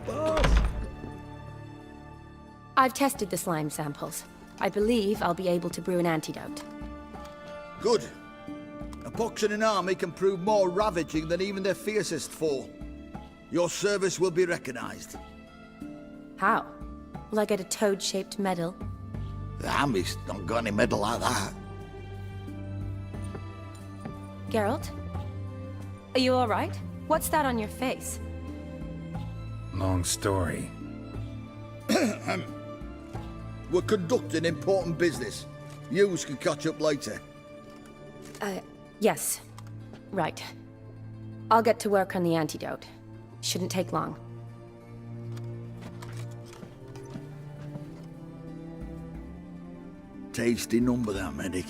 boss! I've tested the slime samples. I believe I'll be able to brew an antidote. Good. A pox in an army can prove more ravaging than even their fiercest foe. Your service will be recognized. How? Will I get a toad-shaped medal? The army's not got any medal like that. Geralt? Are you alright? What's that on your face? Long story. We're conducting important business. Yous can catch up later. Yes. Right. I'll get to work on the antidote. Shouldn't take long. Tasty number, that medic.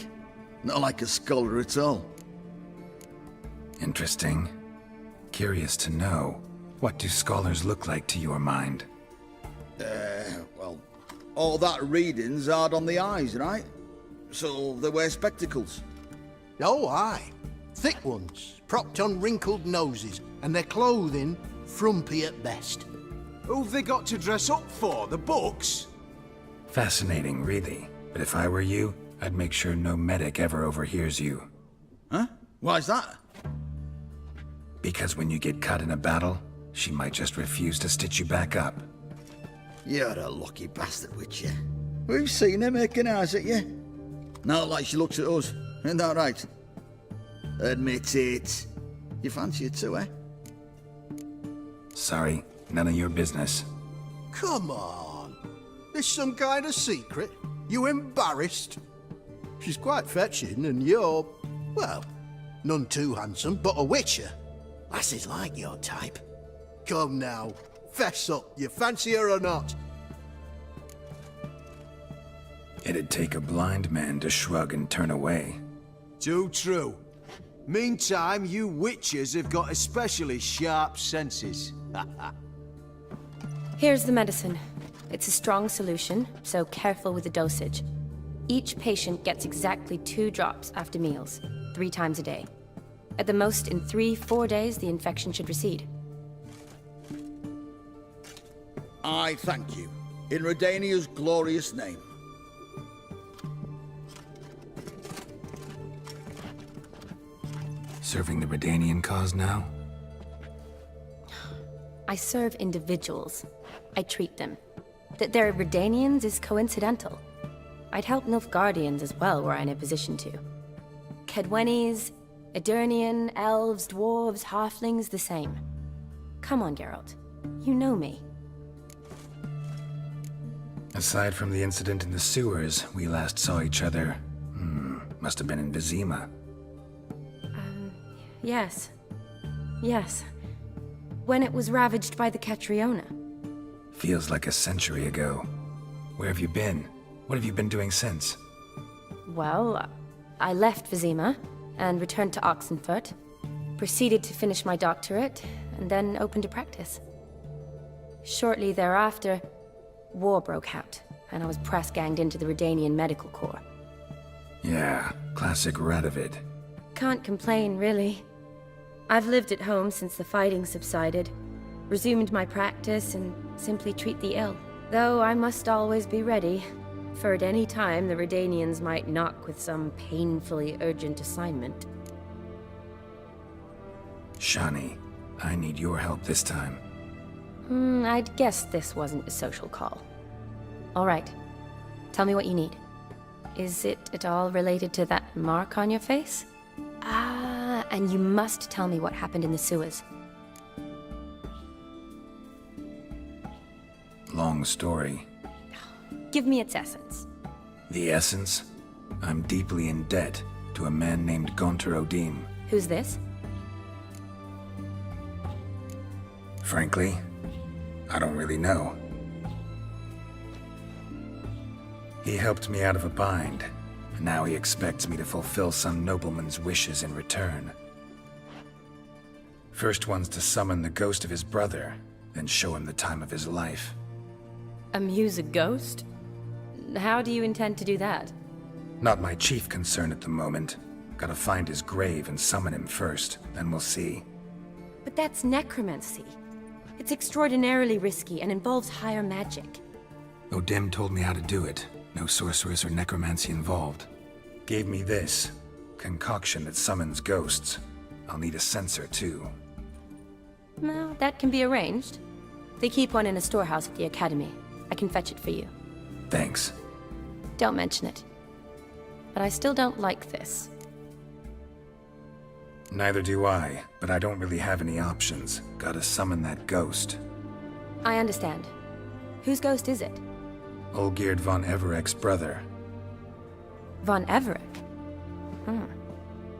Not like a scholar at all. Interesting. Curious to know, what do scholars look like to your mind? Well, all that reading's hard on the eyes, right? So they wear spectacles. Oh, aye. Thick ones, propped on wrinkled noses, and their clothing frumpy at best. Who've they got to dress up for? The books? Fascinating, really. But if I were you, I'd make sure no medic ever overhears you. Huh? Why's that? Because when you get cut in a battle, she might just refuse to stitch you back up. You're a lucky bastard, Witcher. We've seen her making eyes at you. Not like she looks at us. Isn't that right? Admit it. You fancy it too, eh? Sorry, none of your business. Come on. There's some kind of secret? You embarrassed? She's quite fetching, and you're, well, none too handsome, but a witcher. Lasses like your type. Come now, fess up, you fancy her or not? It'd take a blind man to shrug and turn away. Too true. Meantime, you witches have got especially sharp senses. Here's the medicine. It's a strong solution, so careful with the dosage. Each patient gets exactly 2 drops after meals, 3 times a day. At the most, in 3-4 days, the infection should recede. I thank you. In Redania's glorious name. Serving the Redanian cause now? I serve individuals. I treat them. That they're Redanians is coincidental. I'd help Nilfgaardians as well were I in a position to. Kedwenis, Edirnian, elves, dwarves, halflings, the same. Come on, Geralt. You know me. Aside from the incident in the sewers, we last saw each other, must have been in Vizima. Yes. Yes. When it was ravaged by the Catriona. Feels like a century ago. Where have you been? What have you been doing since? Well, I left Vizima and returned to Oxenfurt, proceeded to finish my doctorate, and then opened a practice. Shortly thereafter, war broke out, and I was press-ganged into the Redanian Medical Corps. Yeah, classic Radovid. Can't complain, really. I've lived at home since the fighting subsided, resumed my practice, and simply treat the ill. Though I must always be ready, for at any time the Redanians might knock with some painfully urgent assignment. Shani, I need your help this time. I'd guessed this wasn't a social call. All right. Tell me what you need. Is it at all related to that mark on your face? Ah, and you must tell me what happened in the sewers. Long story. Give me its essence. The essence? I'm deeply in debt to a man named Gonter Odim. Who's this? Frankly, I don't really know. He helped me out of a bind, and now he expects me to fulfill some nobleman's wishes in return. First one's to summon the ghost of his brother, then show him the time of his life. Amuse a ghost? How do you intend to do that? Not my chief concern at the moment. Gotta find his grave and summon him first, then we'll see. But that's necromancy. It's extraordinarily risky and involves higher magic. Odim told me how to do it. No sorceress or necromancy involved. Gave me this concoction that summons ghosts. I'll need a censer, too. Well, that can be arranged. They keep one in a storehouse at the academy. I can fetch it for you. Thanks. Don't mention it. But I still don't like this. Neither do I, but I don't really have any options. Gotta summon that ghost. I understand. Whose ghost is it? Olgierd von Everek's brother. Von Everek?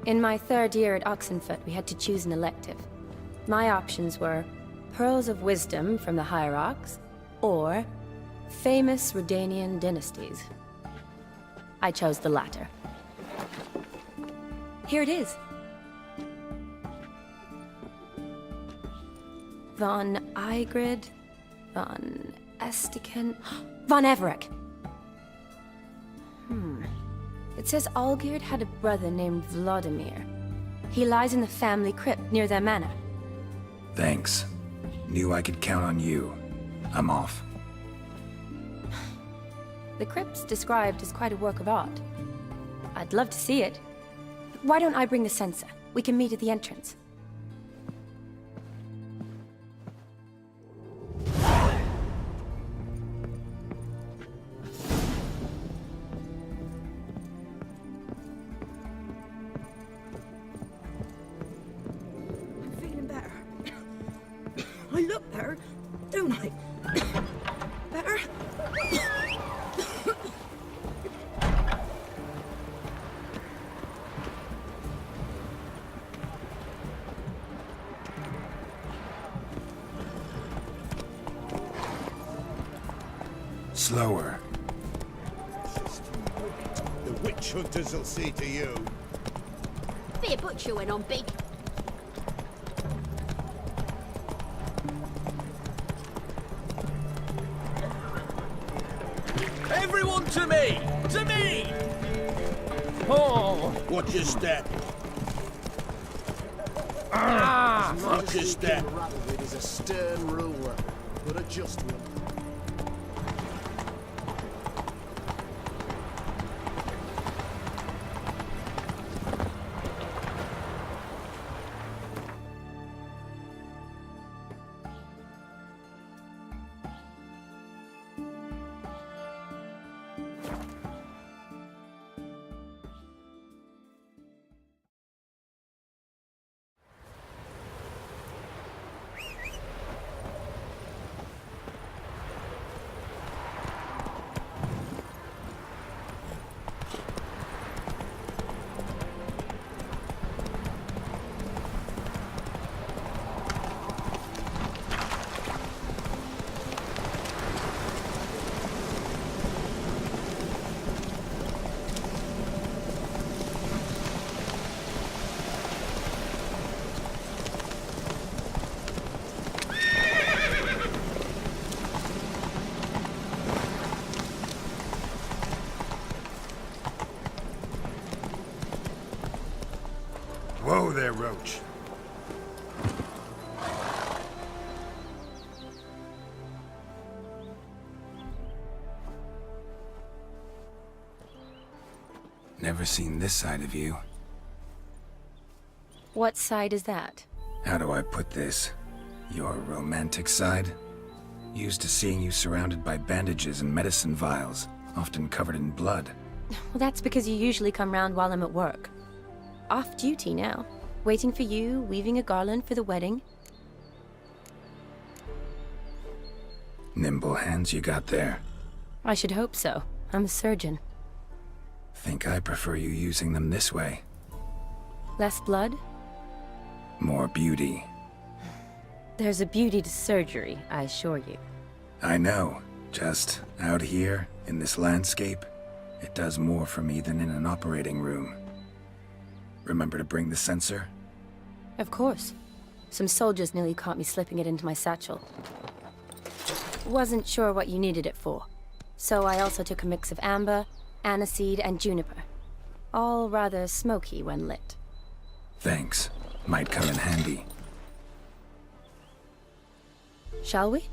In my 3rd year at Oxenfoot, we had to choose an elective. My options were Pearls of Wisdom from the Hierarchs, or famous Redanian dynasties. I chose the latter. Here it is. Von Igrid, von Estiken, von Everek. It says Olgierd had a brother named Vladimir. He lies in the family crypt near their manor. Thanks. Knew I could count on you. I'm off. The crypt's described as quite a work of art. I'd love to see it. Why don't I bring the censer? We can meet at the entrance. I'm feeling better. I look better, don't I? Better? Slower. The witch hunters will see to you. Be a butcher went on big. Everyone to me! To me! Oh! Watch your step. Watch your step. It is a stern ruler, but a just one. Whoa there, Roach. Never seen this side of you. What side is that? How do I put this? Your romantic side? Used to seeing you surrounded by bandages and medicine vials, often covered in blood. Well, that's because you usually come round while I'm at work. Off duty now. Waiting for you, weaving a garland for the wedding. Nimble hands you got there. I should hope so. I'm a surgeon. Think I prefer you using them this way. Less blood? More beauty. There's a beauty to surgery, I assure you. I know. Just out here, in this landscape, it does more for me than in an operating room. Remember to bring the censer? Of course. Some soldiers nearly caught me slipping it into my satchel. Wasn't sure what you needed it for, so I also took a mix of amber, aniseed, and juniper. All rather smoky when lit. Thanks. Might come in handy. Shall we?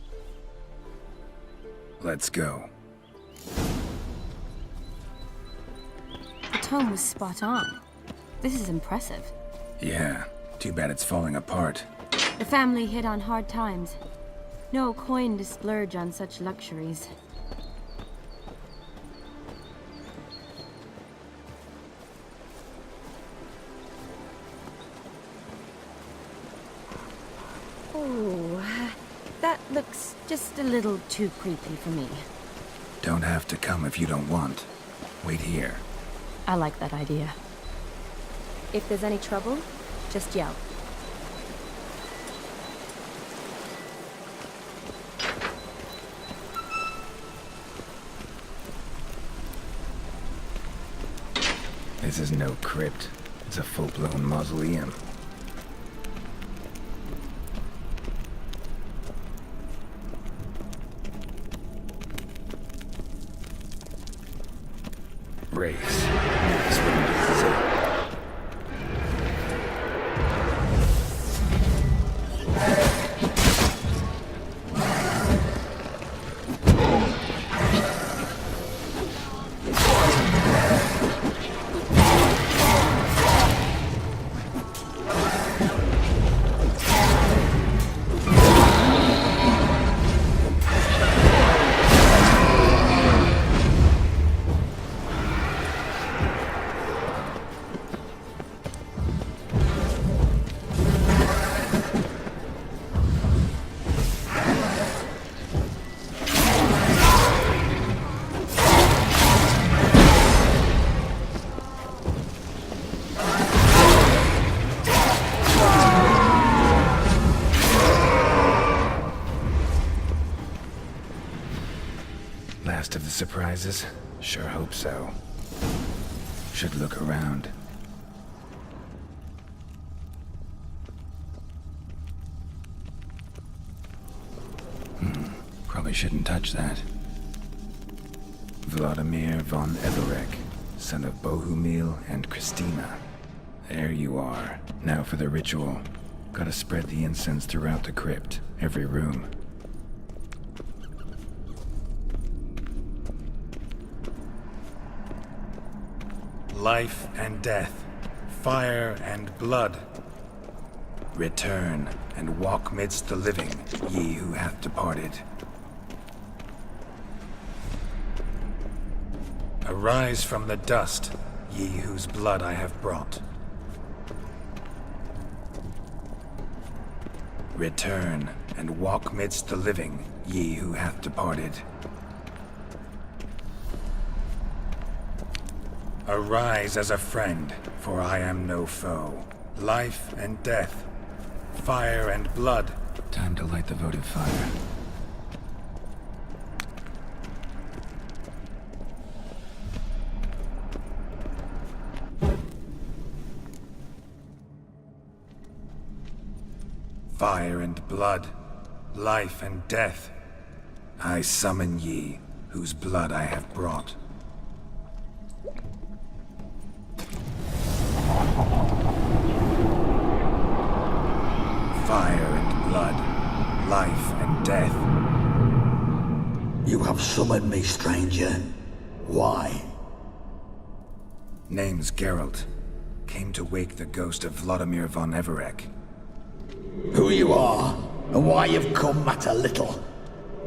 Let's go. The tome was spot on. This is impressive. Yeah, too bad it's falling apart. The family hit on hard times. No coin to splurge on such luxuries. Oh, that looks just a little too creepy for me. Don't have to come if you don't want. Wait here. I like that idea. If there's any trouble, just yell. This is no crypt. It's a full-blown mausoleum. Race. This wouldn't be easy. Last of the surprises? Sure hope so. Should look around. Probably shouldn't touch that. Vladimir von Everek, son of Bohumil and Christina. There you are. Now for the ritual. Gotta spread the incense throughout the crypt, every room. Life and death, fire and blood. Return and walk midst the living, ye who hath departed. Arise from the dust, ye whose blood I have brought. Return and walk midst the living, ye who hath departed. Arise as a friend, for I am no foe. Life and death, fire and blood. Time to light the votive fire. Fire and blood, life and death. I summon ye, whose blood I have brought. Fire and blood, life and death. You have summoned me, stranger. Why? Name's Geralt. Came to wake the ghost of Vladimir von Everek. Who you are, and why you've come matter little.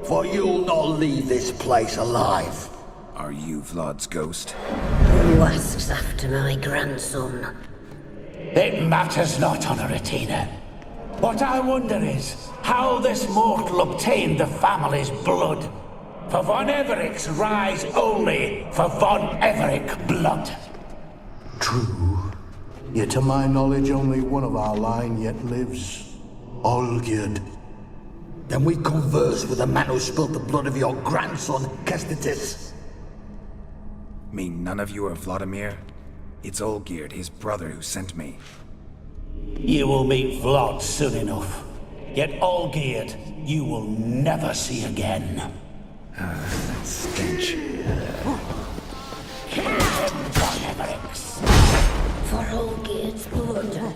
For you'll not leave this place alive. Are you Vlad's ghost? Who asks after my grandson? It matters not, Honoratina. What I wonder is how this mortal obtained the family's blood. For von Everek's rise only for von Everek blood. True. Yet to my knowledge, only one of our line yet lives. Olgierd. Then we converse with the man who spilled the blood of your grandson, Kestitis. Mean none of you are Vladimir? It's Olgierd, his brother, who sent me. You will meet Vlad soon enough. Yet Olgierd, you will never see again. That stench. Kill him, von Evereks. For Olgierd's blood.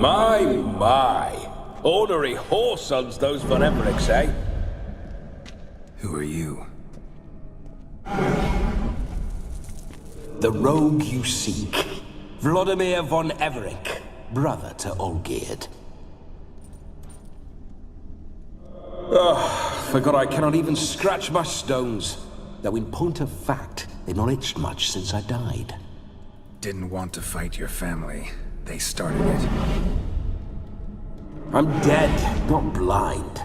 My. Ornery whoresons, those Von Evericks, eh? Who are you? The rogue you seek. Vladimir von Everick, brother to Olgierd. Forgot I cannot even scratch my stones. Though in point of fact, they've not itched much since I died. Didn't want to fight your family. They started it. I'm dead, not blind.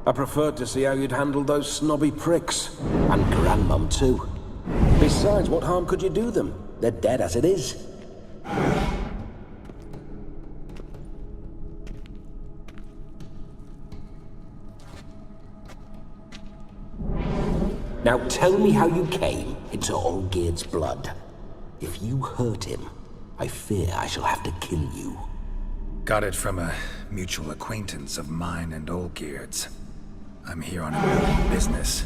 I preferred to see how you'd handle those snobby pricks. And Grandmum, too. Besides, what harm could you do them? They're dead as it is. Now tell me how you came into Olgierd's blood. If you hurt him, I fear I shall have to kill you. Got it from a mutual acquaintance of mine and Olgierd's. I'm here on important business.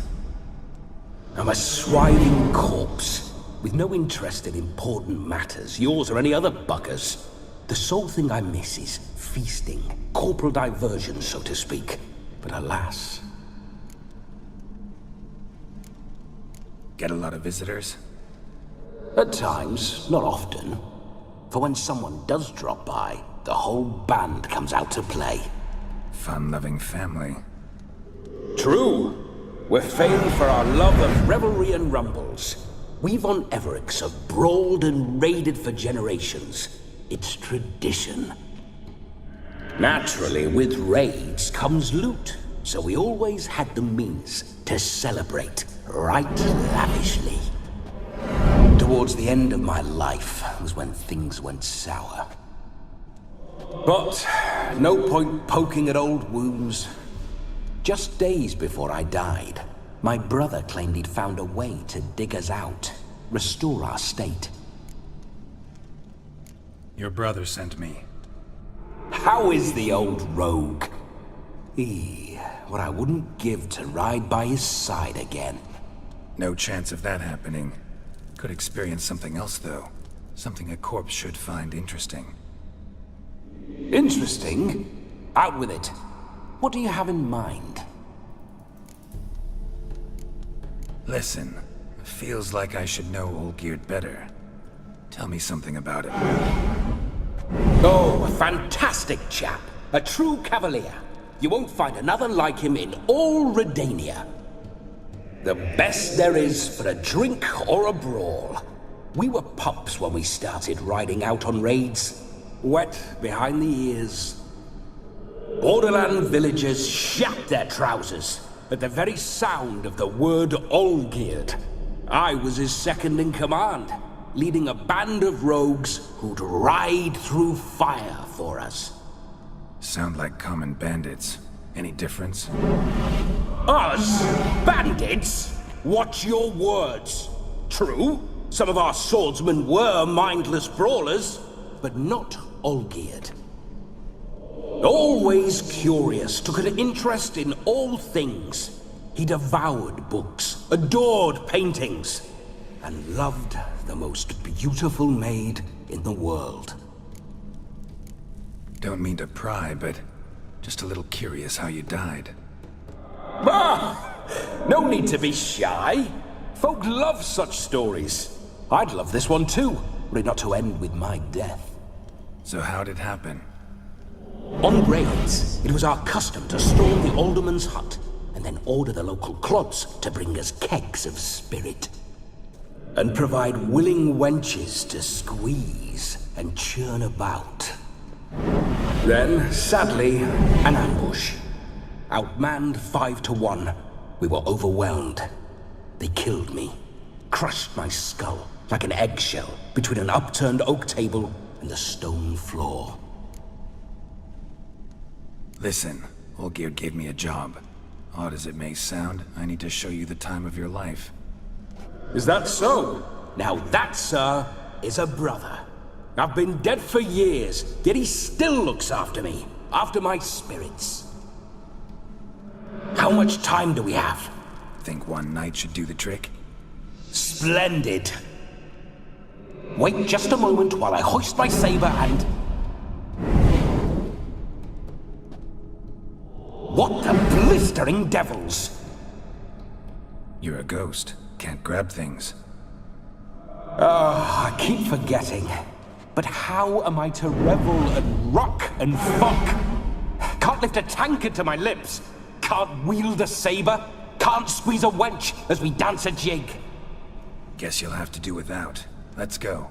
I'm a swiving corpse, with no interest in important matters, yours or any other buggers. The sole thing I miss is feasting, corporal diversion, so to speak. But alas... Get a lot of visitors? At times, not often. For when someone does drop by, the whole band comes out to play. Fun-loving family. True. We're famed for our love of revelry and rumbles. We Von Evericks have brawled and raided for generations. It's tradition. Naturally, with raids comes loot, so we always had the means to celebrate right lavishly. Towards the end of my life was when things went sour. But no point poking at old wounds. Just days before I died, my brother claimed he'd found a way to dig us out, restore our state. Your brother sent me. How is the old rogue? What I wouldn't give to ride by his side again. No chance of that happening. Could experience something else, though. Something a corpse should find interesting. Interesting? Out with it. What do you have in mind? Listen, feels like I should know Olgierd better. Tell me something about him. Oh, a fantastic chap. A true cavalier. You won't find another like him in all Redania. The best there is for a drink or a brawl. We were pups when we started riding out on raids. Wet behind the ears. Borderland villagers shat their trousers at the very sound of the word Olgierd. I was his second in command, leading a band of rogues who'd ride through fire for us. Sound like common bandits. Any difference? Us? Bandits? Watch your words. True, some of our swordsmen were mindless brawlers, but not Olgierd. Always curious, took an interest in all things. He devoured books, adored paintings, and loved the most beautiful maid in the world. Don't mean to pry, but just a little curious how you died. No need to be shy. Folk love such stories. I'd love this one too, were it not to end with my death. So how'd it happen? On raids, it was our custom to storm the alderman's hut and then order the local clods to bring us kegs of spirit. And provide willing wenches to squeeze and churn about. Then, sadly, an ambush. Outmanned 5-1, we were overwhelmed. They killed me, crushed my skull like an eggshell between an upturned oak table and the stone floor. Listen, Olgierd gave me a job. Odd as it may sound, I need to show you the time of your life. Is that so? Now that, sir, is a brother. I've been dead for years, yet he still looks after me, after my spirits. How much time do we have? Think one night should do the trick? Splendid. Wait just a moment while I hoist my saber and... What the blistering devils? You're a ghost. Can't grab things. I keep forgetting. But how am I to revel and rock and fuck? Can't lift a tankard to my lips. Can't wield a saber. Can't squeeze a wench as we dance a jig. Guess you'll have to do without. Let's go.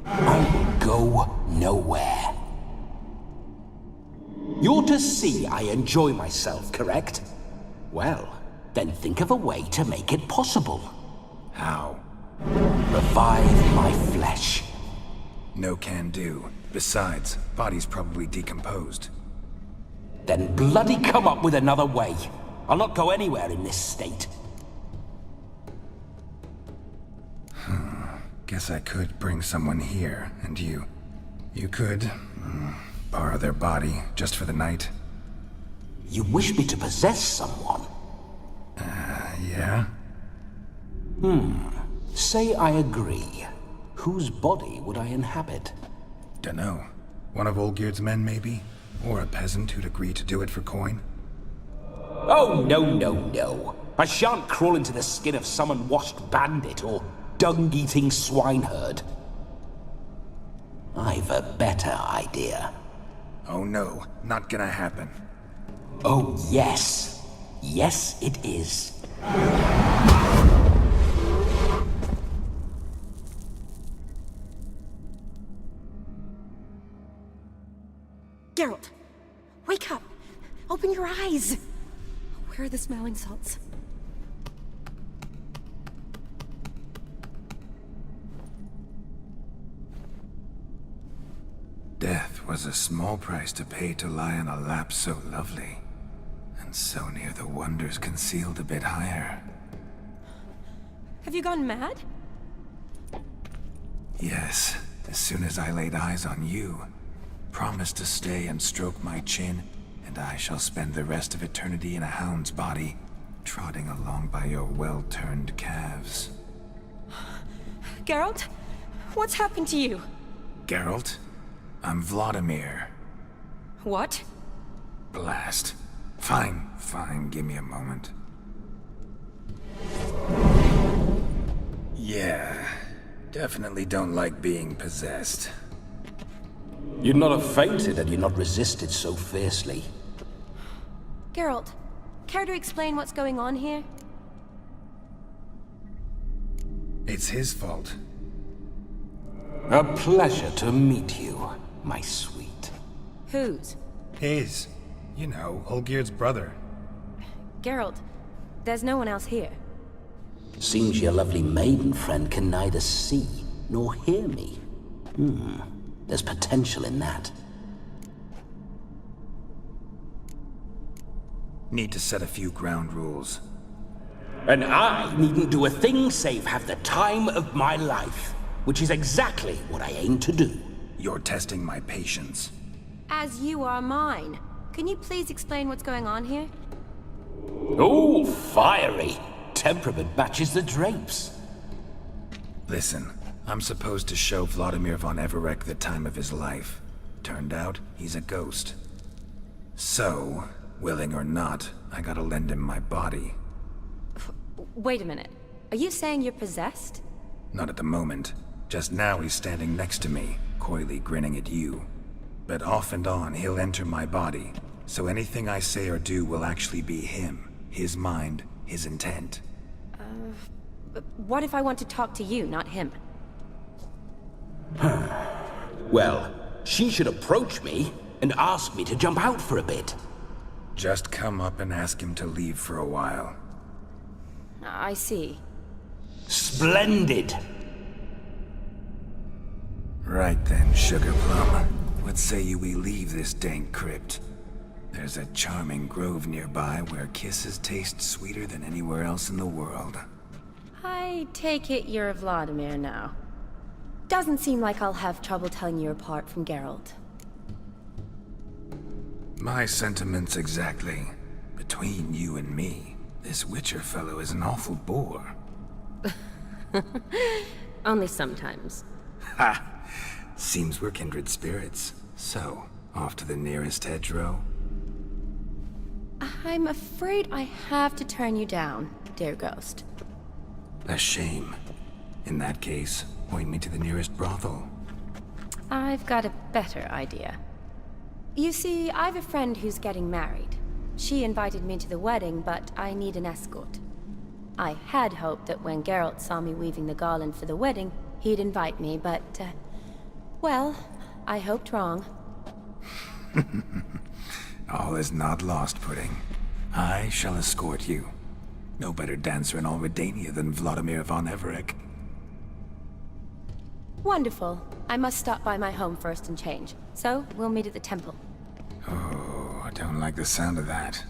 I will go nowhere. You're to see I enjoy myself, correct? Well, then think of a way to make it possible. How? Revive my flesh. No can do. Besides, body's probably decomposed. Then bloody come up with another way. I'll not go anywhere in this state. Guess I could bring someone here, and you could borrow their body just for the night. You wish me to possess someone? Yeah? Say I agree. Whose body would I inhabit? Dunno. One of Olgierd's men, maybe? Or a peasant who'd agree to do it for coin? Oh, no. I shan't crawl into the skin of some unwashed bandit or dung-eating swineherd. I've a better idea. Oh no, not gonna happen. Oh, yes. Yes, it is. Geralt, wake up. Open your eyes. Where are the smelling salts? Death was a small price to pay to lie on a lap so lovely, and so near the wonders concealed a bit higher. Have you gone mad? Yes, as soon as I laid eyes on you, promise to stay and stroke my chin, and I shall spend the rest of eternity in a hound's body, trotting along by your well-turned calves. Geralt, what's happened to you? Geralt? I'm Vladimir. What? Blast. Fine, give me a moment. Yeah, definitely don't like being possessed. You'd not have fainted had you not resisted so fiercely. Geralt, care to explain what's going on here? It's his fault. A pleasure to meet you, my sweet. Whose? His. You know, Olgierd's brother. Geralt, there's no one else here. Seems your lovely maiden friend can neither see nor hear me. There's potential in that. Need to set a few ground rules. And I needn't do a thing save have the time of my life, which is exactly what I aim to do. You're testing my patience. As you are mine. Can you please explain what's going on here? Oh, fiery. Temperament matches the drapes. Listen, I'm supposed to show Vladimir von Everec the time of his life. Turned out, he's a ghost. So, willing or not, I gotta lend him my body. Wait a minute. Are you saying you're possessed? Not at the moment. Just now he's standing next to me, coyly grinning at you. But off and on, he'll enter my body. So anything I say or do will actually be him. His mind, his intent. But what if I want to talk to you, not him? Well, she should approach me and ask me to jump out for a bit. Just come up and ask him to leave for a while. I see. Splendid! Right then, Sugar Plum. What say you we leave this dank crypt? There's a charming grove nearby where kisses taste sweeter than anywhere else in the world. I take it you're Vladimir now. Doesn't seem like I'll have trouble telling you apart from Geralt. My sentiments exactly. Between you and me, this Witcher fellow is an awful bore. Only sometimes. Ha! Seems we're kindred spirits. So, off to the nearest hedgerow? I'm afraid I have to turn you down, dear ghost. A shame. In that case, point me to the nearest brothel. I've got a better idea. You see, I've a friend who's getting married. She invited me to the wedding, but I need an escort. I had hoped that when Geralt saw me weaving the garland for the wedding, he'd invite me, but, well, I hoped wrong. All is not lost, Pudding. I shall escort you. No better dancer in all Redania than Vladimir von Everec. Wonderful. I must stop by my home first and change. So, we'll meet at the temple. Oh, I don't like the sound of that.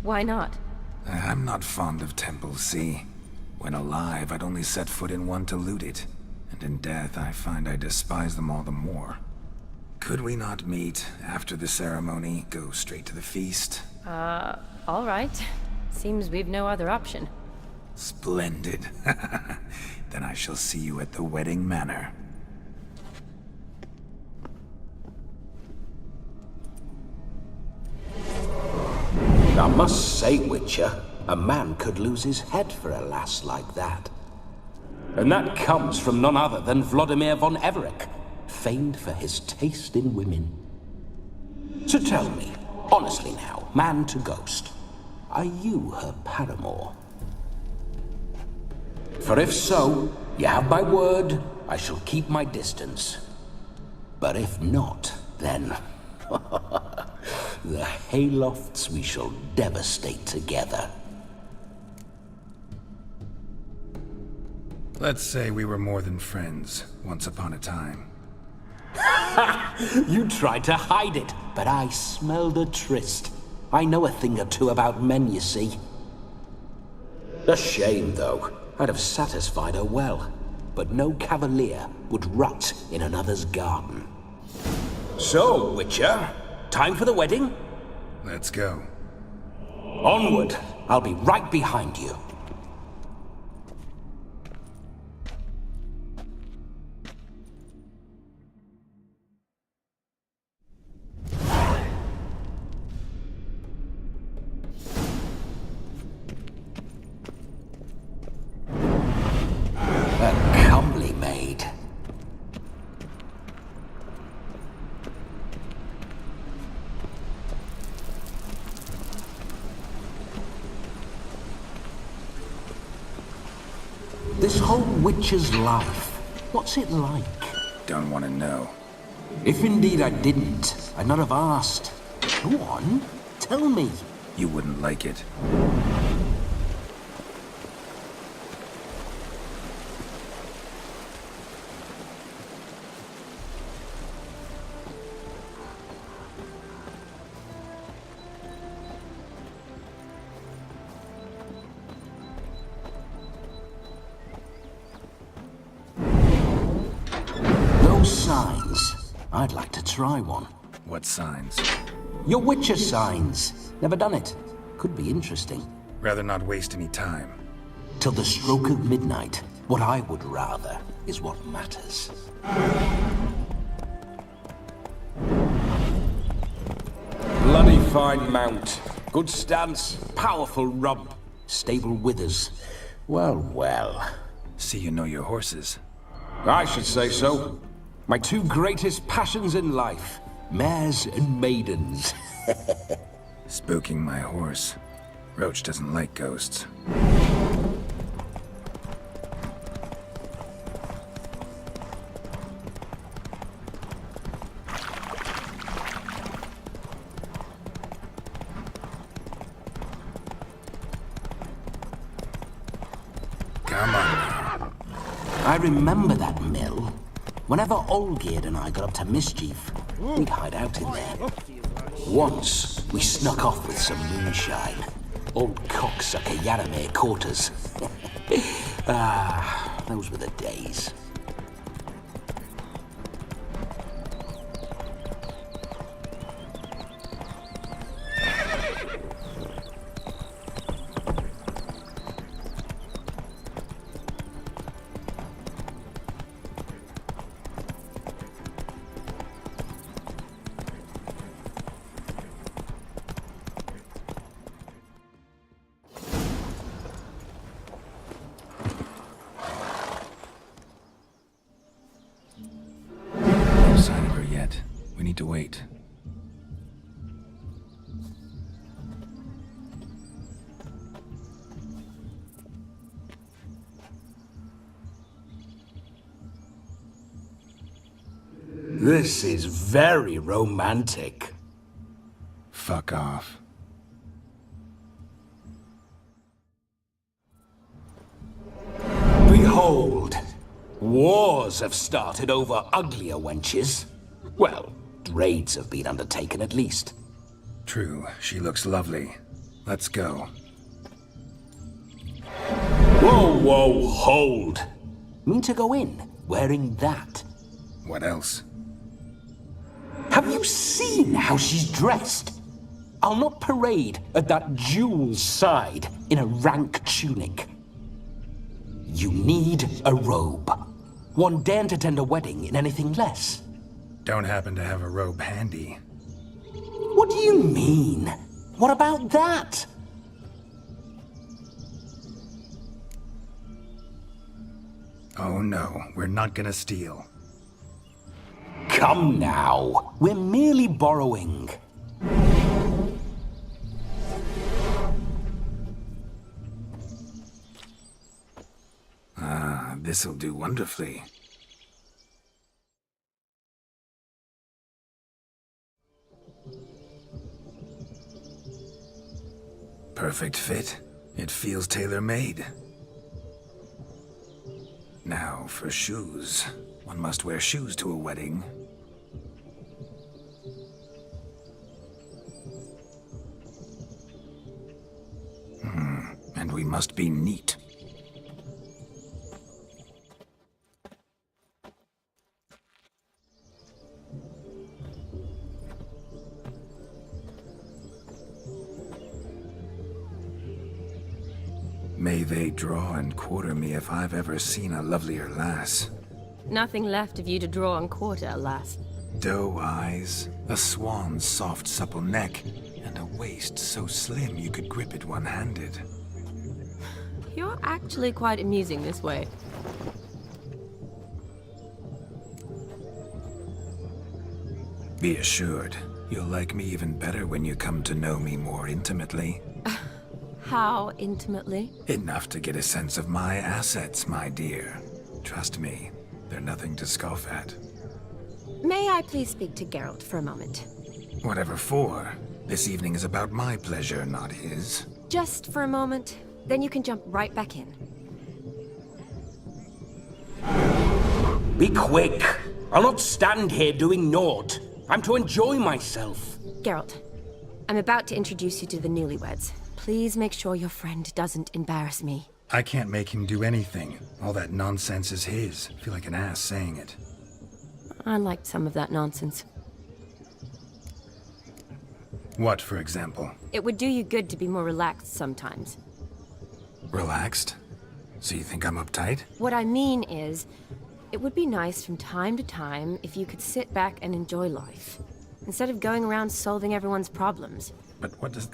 Why not? I'm not fond of temples, see? When alive, I'd only set foot in one to loot it. And in death, I find I despise them all the more. Could we not meet after the ceremony, go straight to the feast? All right. Seems we've no other option. Splendid. Then I shall see you at the wedding manor. I must say, Witcher, a man could lose his head for a lass like that. And that comes from none other than Vladimir von Everec, famed for his taste in women. So tell me, honestly now, man to ghost, are you her paramour? For if so, you have my word, I shall keep my distance. But if not, then... the haylofts we shall devastate together. Let's say we were more than friends, once upon a time. You tried to hide it, but I smelled a tryst. I know a thing or two about men, you see. A shame, though. I'd have satisfied her well, but no cavalier would rot in another's garden. So, Witcher, time for the wedding? Let's go. Onward! I'll be right behind you. A comely maid. This whole Witcher's life, what's it like? Don't want to know. If indeed I didn't, I'd not have asked. Go on, tell me. You wouldn't like it. Signs. I'd like to try one. What signs? Your Witcher signs. Never done it. Could be interesting. Rather not waste any time. Till the stroke of midnight, what I would rather is what matters. Bloody fine mount. Good stance, powerful rump, stable withers. Well, well. See you know your horses. I should say so. My two greatest passions in life, mares and maidens. Spooking my horse. Roach doesn't like ghosts. Come on. I remember that mill. Whenever Olgierd and I got up to mischief, we'd hide out in there. Once, we snuck off with some moonshine. Old cocksucker Yaramir caught us. Those were the days. need to wait. This is very romantic. Fuck off. Behold, wars have started over uglier wenches. Well, raids have been undertaken at least. True, she looks lovely. Let's go. Whoa, whoa, hold. Mean to go in, wearing that? What else? Have you seen how she's dressed? I'll not parade at that jewel's side in a rank tunic. You need a robe. One daren't attend a wedding in anything less. Don't happen to have a robe handy. What do you mean? What about that? Oh no, we're not gonna steal. Come now, we're merely borrowing. Ah, this'll do wonderfully. Perfect fit. It feels tailor-made. Now for shoes. One must wear shoes to a wedding. And we must be neat. May they draw and quarter me if I've ever seen a lovelier lass. Nothing left of you to draw and quarter, alas. Doe eyes, a swan's soft supple neck, and a waist so slim you could grip it one-handed. You're actually quite amusing this way. Be assured, you'll like me even better when you come to know me more intimately. How intimately? Enough to get a sense of my assets, my dear. Trust me, they're nothing to scoff at. May I please speak to Geralt for a moment? Whatever for. This evening is about my pleasure, not his. Just for a moment, then you can jump right back in. Be quick! I'll not stand here doing naught. I'm to enjoy myself. Geralt, I'm about to introduce you to the newlyweds. Please make sure your friend doesn't embarrass me. I can't make him do anything. All that nonsense is his. I feel like an ass saying it. I liked some of that nonsense. What, for example? It would do you good to be more relaxed sometimes. Relaxed? So you think I'm uptight? What I mean is, it would be nice from time to time if you could sit back and enjoy life, instead of going around solving everyone's problems. But what does...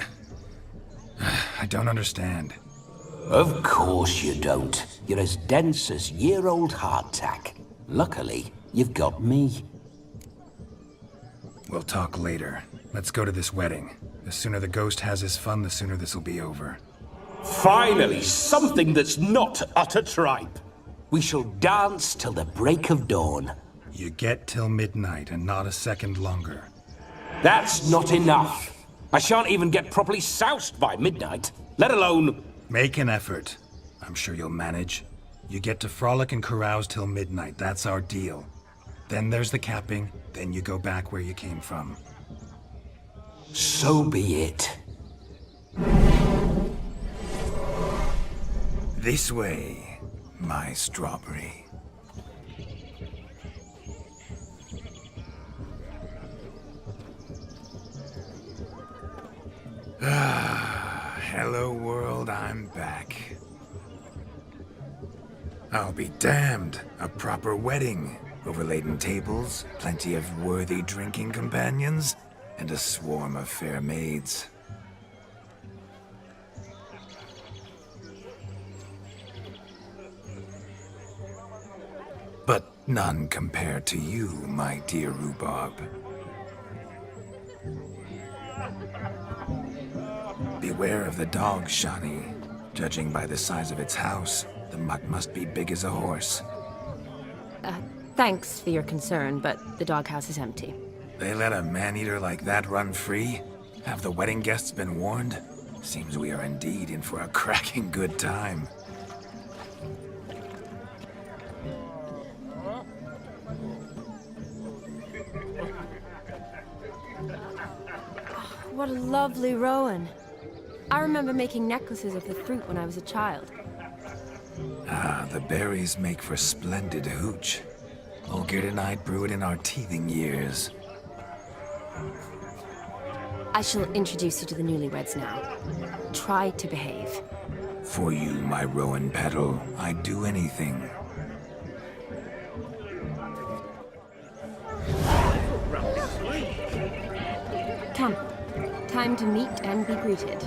I don't understand. Of course you don't. You're as dense as year-old hardtack. Luckily, you've got me. We'll talk later. Let's go to this wedding. The sooner the ghost has his fun, the sooner this'll be over. Finally, something that's not utter tripe. We shall dance till the break of dawn. You get till midnight and not a second longer. That's not enough. I shan't even get properly soused by midnight, let alone... Make an effort. I'm sure you'll manage. You get to frolic and carouse till midnight, that's our deal. Then there's the capping, then you go back where you came from. So be it. This way, my strawberry. Hello world, I'm back. I'll be damned. A proper wedding. Overladen tables, plenty of worthy drinking companions, and a swarm of fair maids. But none compared to you, my dear rhubarb. Beware of the dog, Shani. Judging by the size of its house, the mutt must be big as a horse. Thanks for your concern, but the doghouse is empty. They let a man-eater like that run free? Have the wedding guests been warned? Seems we are indeed in for a cracking good time. What a lovely rowan. I remember making necklaces of the fruit when I was a child. Ah, the berries make for splendid hooch. Olgerd and I brew it in our teething years. I shall introduce you to the newlyweds now. Try to behave. For you, my rowan petal, I'd do anything. Come. Time to meet and be greeted.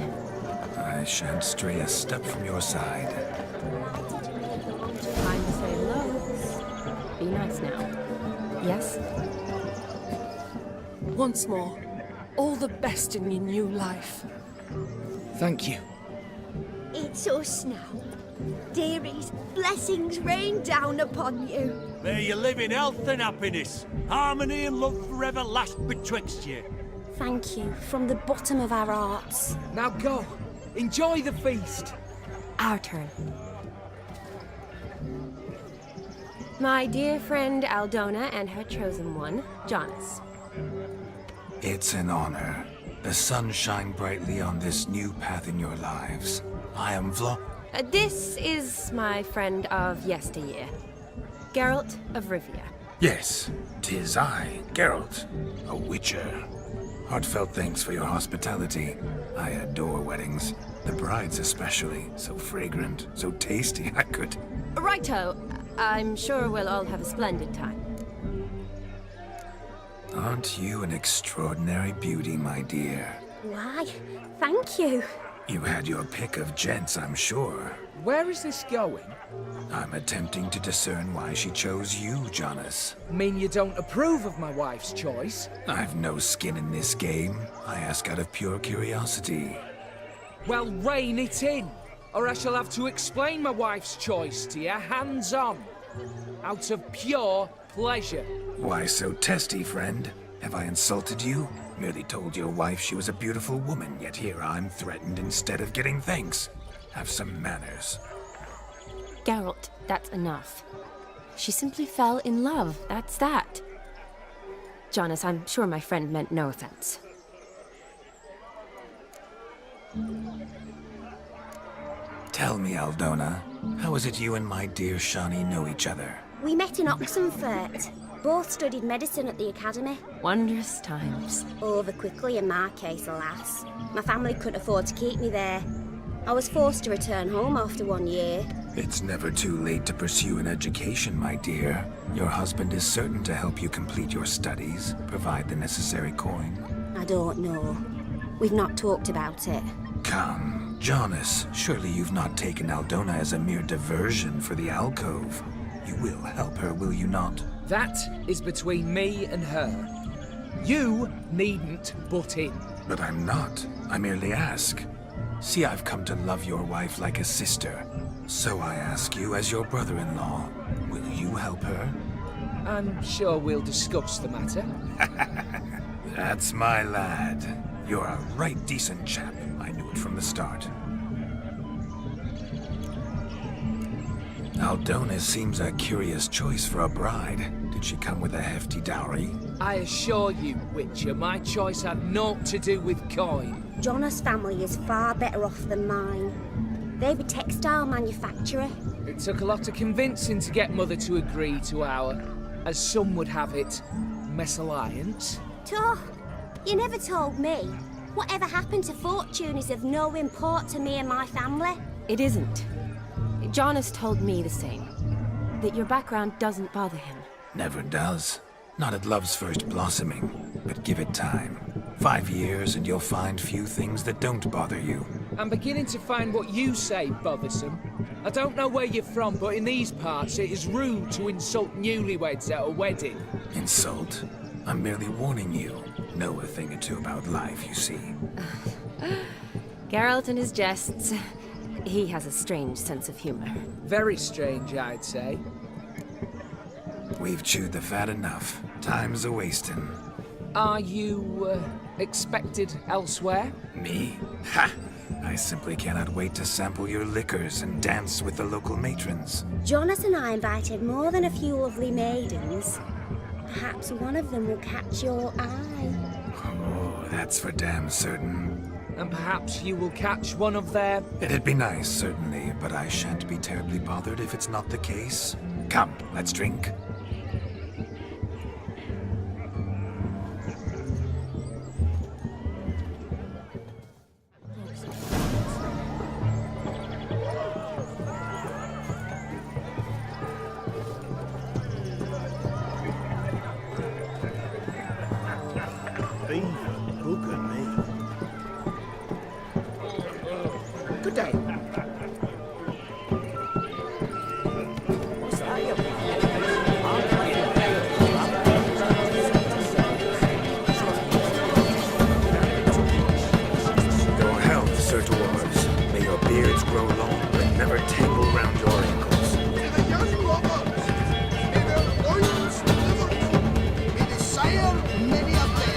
I shan't stray a step from your side. Time to say hello. Be nice now. Yes? Once more, all the best in your new life. Thank you. It's us now. Dearies, blessings rain down upon you. May you live in health and happiness. Harmony and love forever last betwixt you. Thank you, from the bottom of our hearts. Now go. Enjoy the feast. Our turn. My dear friend Aldona and her chosen one, Jonas. It's an honor. The sun shine brightly on this new path in your lives. I am This is my friend of yesteryear, Geralt of Rivia. Yes, 'tis I, Geralt, a witcher. Heartfelt thanks for your hospitality. I adore weddings. The brides especially. So fragrant, so tasty, I could... Righto. I'm sure we'll all have a splendid time. Aren't you an extraordinary beauty, my dear? Why, thank you. You had your pick of gents, I'm sure. Where is this going? I'm attempting to discern why she chose you, Jonas. Mean you don't approve of my wife's choice? I've no skin in this game. I ask out of pure curiosity. Well, rein it in, or I shall have to explain my wife's choice to you hands-on. Out of pure pleasure. Why so testy, friend? Have I insulted you? Merely told your wife she was a beautiful woman, yet here I'm threatened instead of getting thanks. Have some manners. Geralt, that's enough. She simply fell in love, that's that. Jonas, I'm sure my friend meant no offense. Tell me, Aldona, how is it you and my dear Shani know each other? We met in Oxenfurt. Both studied medicine at the academy. Wondrous times. Over quickly in my case, alas. My family couldn't afford to keep me there. I was forced to return home after 1 year. It's never too late to pursue an education, my dear. Your husband is certain to help you complete your studies, provide the necessary coin. I don't know. We've not talked about it. Come, Jonas, surely you've not taken Aldona as a mere diversion for the alcove. You will help her, will you not? That is between me and her. You needn't butt in. But I'm not. I merely ask. See, I've come to love your wife like a sister. So I ask you, as your brother-in-law, will you help her? I'm sure we'll discuss the matter. That's my lad. You're a right decent chap. I knew it from the start. Aldona seems a curious choice for a bride. Did she come with a hefty dowry? I assure you, Witcher, my choice had naught to do with coin. Jonas' family is far better off than mine. They're a textile manufacturer. It took a lot of convincing to get Mother to agree to our, as some would have it, mesalliance. Toh, you never told me. Whatever happened to fortune is of no import to me and my family. It isn't. Jonas told me the same. That your background doesn't bother him. Never does. Not at love's first blossoming. But give it time. 5 years and you'll find few things that don't bother you. I'm beginning to find what you say bothersome. I don't know where you're from, but in these parts it is rude to insult newlyweds at a wedding. Insult? I'm merely warning you. Know a thing or two about life, you see. Geralt and his jests. He has a strange sense of humor. Very strange, I'd say. We've chewed the fat enough. Time's a-wasting. Are you, expected elsewhere? Me? Ha! I simply cannot wait to sample your liquors and dance with the local matrons. Jonas and I invited more than a few lovely maidens. Perhaps one of them will catch your eye. Oh, that's for damn certain. And perhaps you will catch one of their... It'd be nice, certainly, but I shan't be terribly bothered if it's not the case. Come, let's drink. Good day. Your health, Sir Dwarves. May your beards grow long, but never tangle round your ankles. Many of them,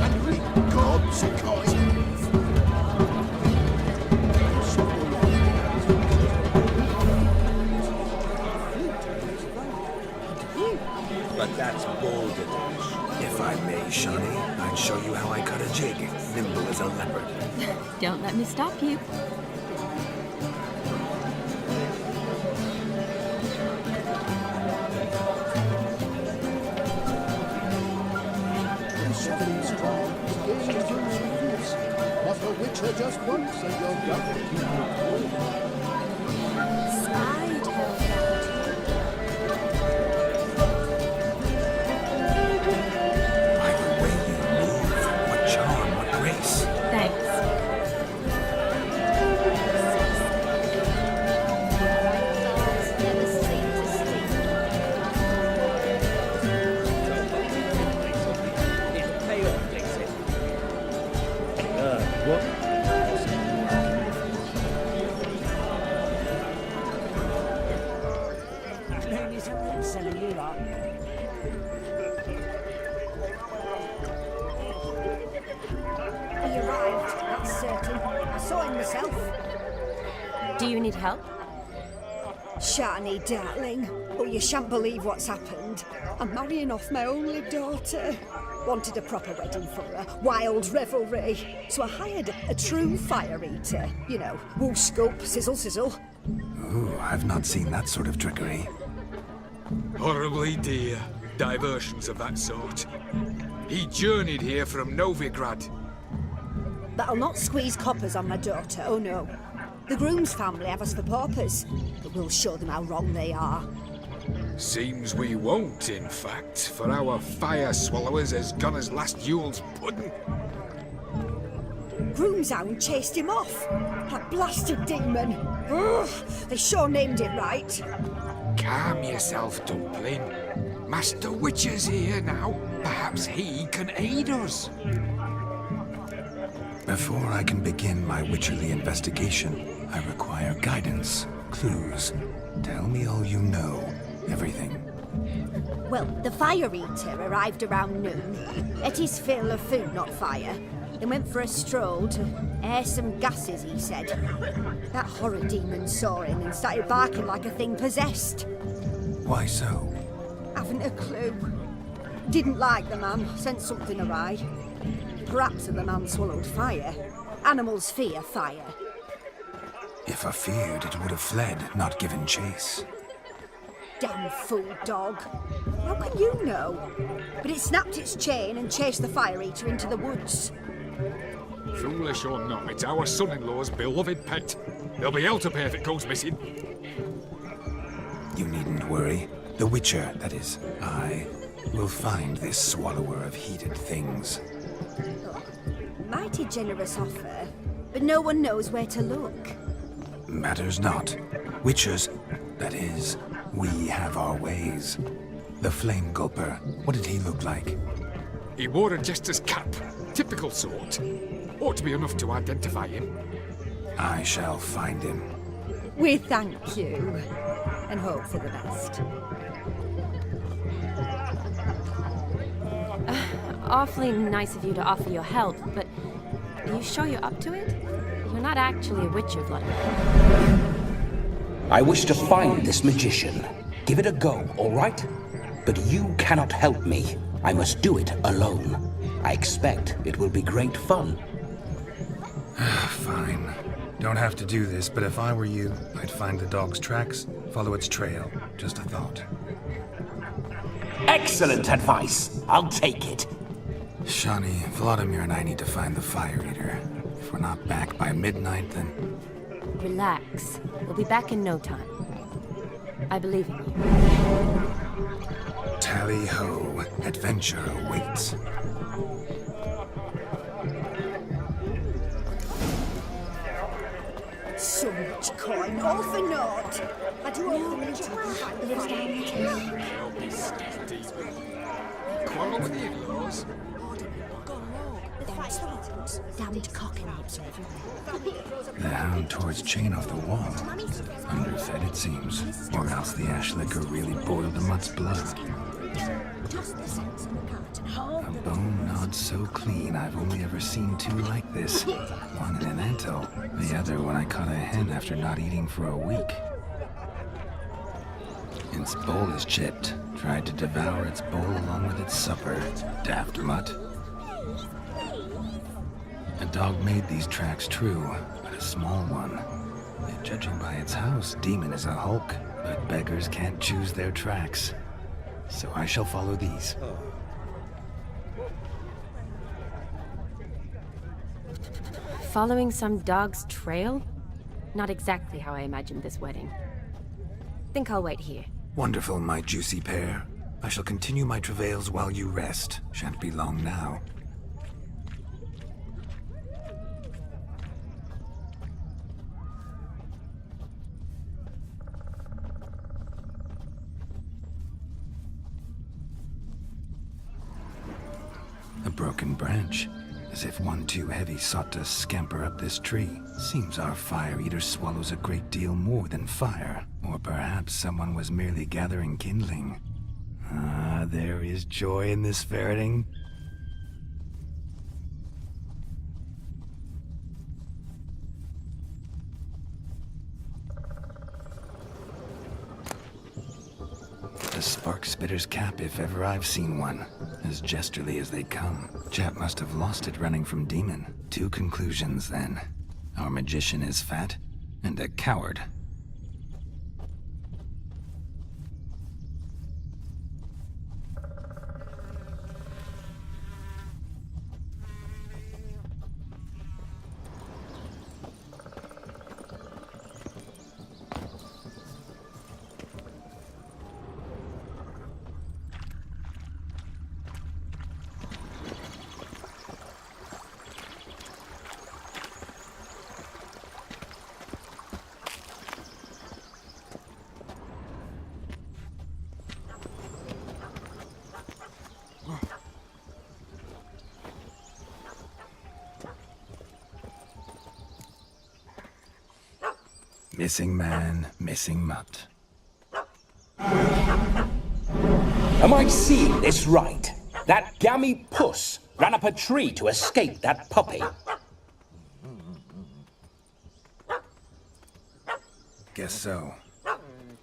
and we gods coin. But that's golden. If I may, Shawnee, I'd show you how I cut a jig, nimble as a leopard. Don't let me stop you. What a witcher just once, and you're done. By the way you move, what charm, what grace. Thanks. He arrived, that's certain. I saw him myself. Do you need help? Shani, darling. Oh, you shan't believe what's happened. I'm marrying off my only daughter. Wanted a proper wedding for her, wild revelry. So I hired a true fire eater. You know, woo scope, sizzle sizzle. Ooh, I've not seen that sort of trickery. Horribly dear diversions of that sort. He journeyed here from Novigrad. But I'll not squeeze coppers on my daughter, oh no. The groom's family have us for paupers, but we'll show them how wrong they are. Seems we won't, in fact, for our fire swallowers has gone as last Yule's pudding. Groom's hound chased him off. That blasted demon. Ugh, they sure named it right. Calm yourself, Dumpling. Master Witcher's here now. Perhaps he can aid us. Before I can begin my witcherly investigation, I require guidance, clues. Tell me all you know, everything. Well, the fire eater arrived around noon. Ate his fill of food, not fire. Then went for a stroll to air some gases, he said. That horror demon saw him and started barking like a thing possessed. Why so? Haven't a clue. Didn't like the man, sent something awry. Perhaps the man swallowed fire. Animals fear fire. If I feared, it would have fled, not given chase. Damn fool dog. How can you know? But it snapped its chain and chased the fire eater into the woods. Foolish or not, it's our son-in-law's beloved pet. There'll be hell to pay if it goes missing. You needn't worry. The Witcher, that is, I, will find this swallower of heated things. Oh, mighty generous offer, but no one knows where to look. Matters not. Witchers, that is, we have our ways. The Flame Gulper, what did he look like? He wore a jester's cap. Typical sort. Ought to be enough to identify him. I shall find him. We thank you, and hope for the best. Awfully nice of you to offer your help, but are you sure you're up to it? You're not actually a witcher, Vladimir. I wish to find this magician. Give it a go, all right? But you cannot help me. I must do it alone. I expect it will be great fun. Fine. Don't have to do this, but if I were you, I'd find the dog's tracks, follow its trail. Just a thought. Excellent advice. I'll take it. Shawnee, Vladimir and I need to find the Fire Eater. If we're not back by midnight, then... Relax. We'll be back in no time. I believe in you. Tally-ho. Adventure awaits. So much coin, all for naught. I do hope the lives down Quarrel with the in-laws? Damned cockroaches everywhere. The hound tore its chain off the wall. Underfed, it seems. Or else the ash liquor really boiled the mutt's blood. A bone gnawed so clean, I've only ever seen two like this. One in an anthill, the other when I caught a hen after not eating for a week. Its bowl is chipped. Tried to devour its bowl along with its supper. Daft mutt. A dog made these tracks true, but a small one. Judging by its house, Demon is a hulk, but beggars can't choose their tracks. So I shall follow these. Following some dog's trail? Not exactly how I imagined this wedding. Think I'll wait here. Wonderful, my juicy pair. I shall continue my travails while you rest. Shan't be long now. A broken branch, as if one too heavy sought to scamper up this tree. Seems our fire eater swallows a great deal more than fire. Or perhaps someone was merely gathering kindling. Ah, there is joy in this ferreting. The spark spitter's cap, if ever I've seen one. As jesterly as they come. Chap must have lost it running from Demon. Two conclusions, then. Our magician is fat, and a coward. Missing man, missing mutt. Am I seeing this right? That gammy puss ran up a tree to escape that puppy. Guess so.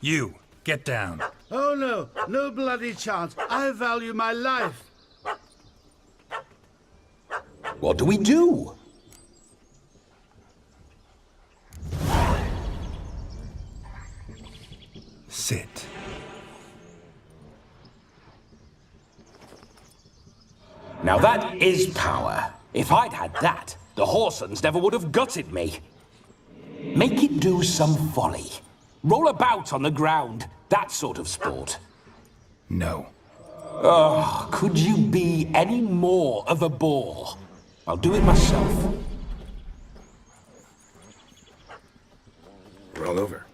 You, get down. Oh no, no bloody chance. I value my life. What do we do? Sit. Now that is power. If I'd had that, the Horsons never would have gutted me. Make it do some folly. Roll about on the ground. That sort of sport. No. Oh, could you be any more of a bore? I'll do it myself. Roll over.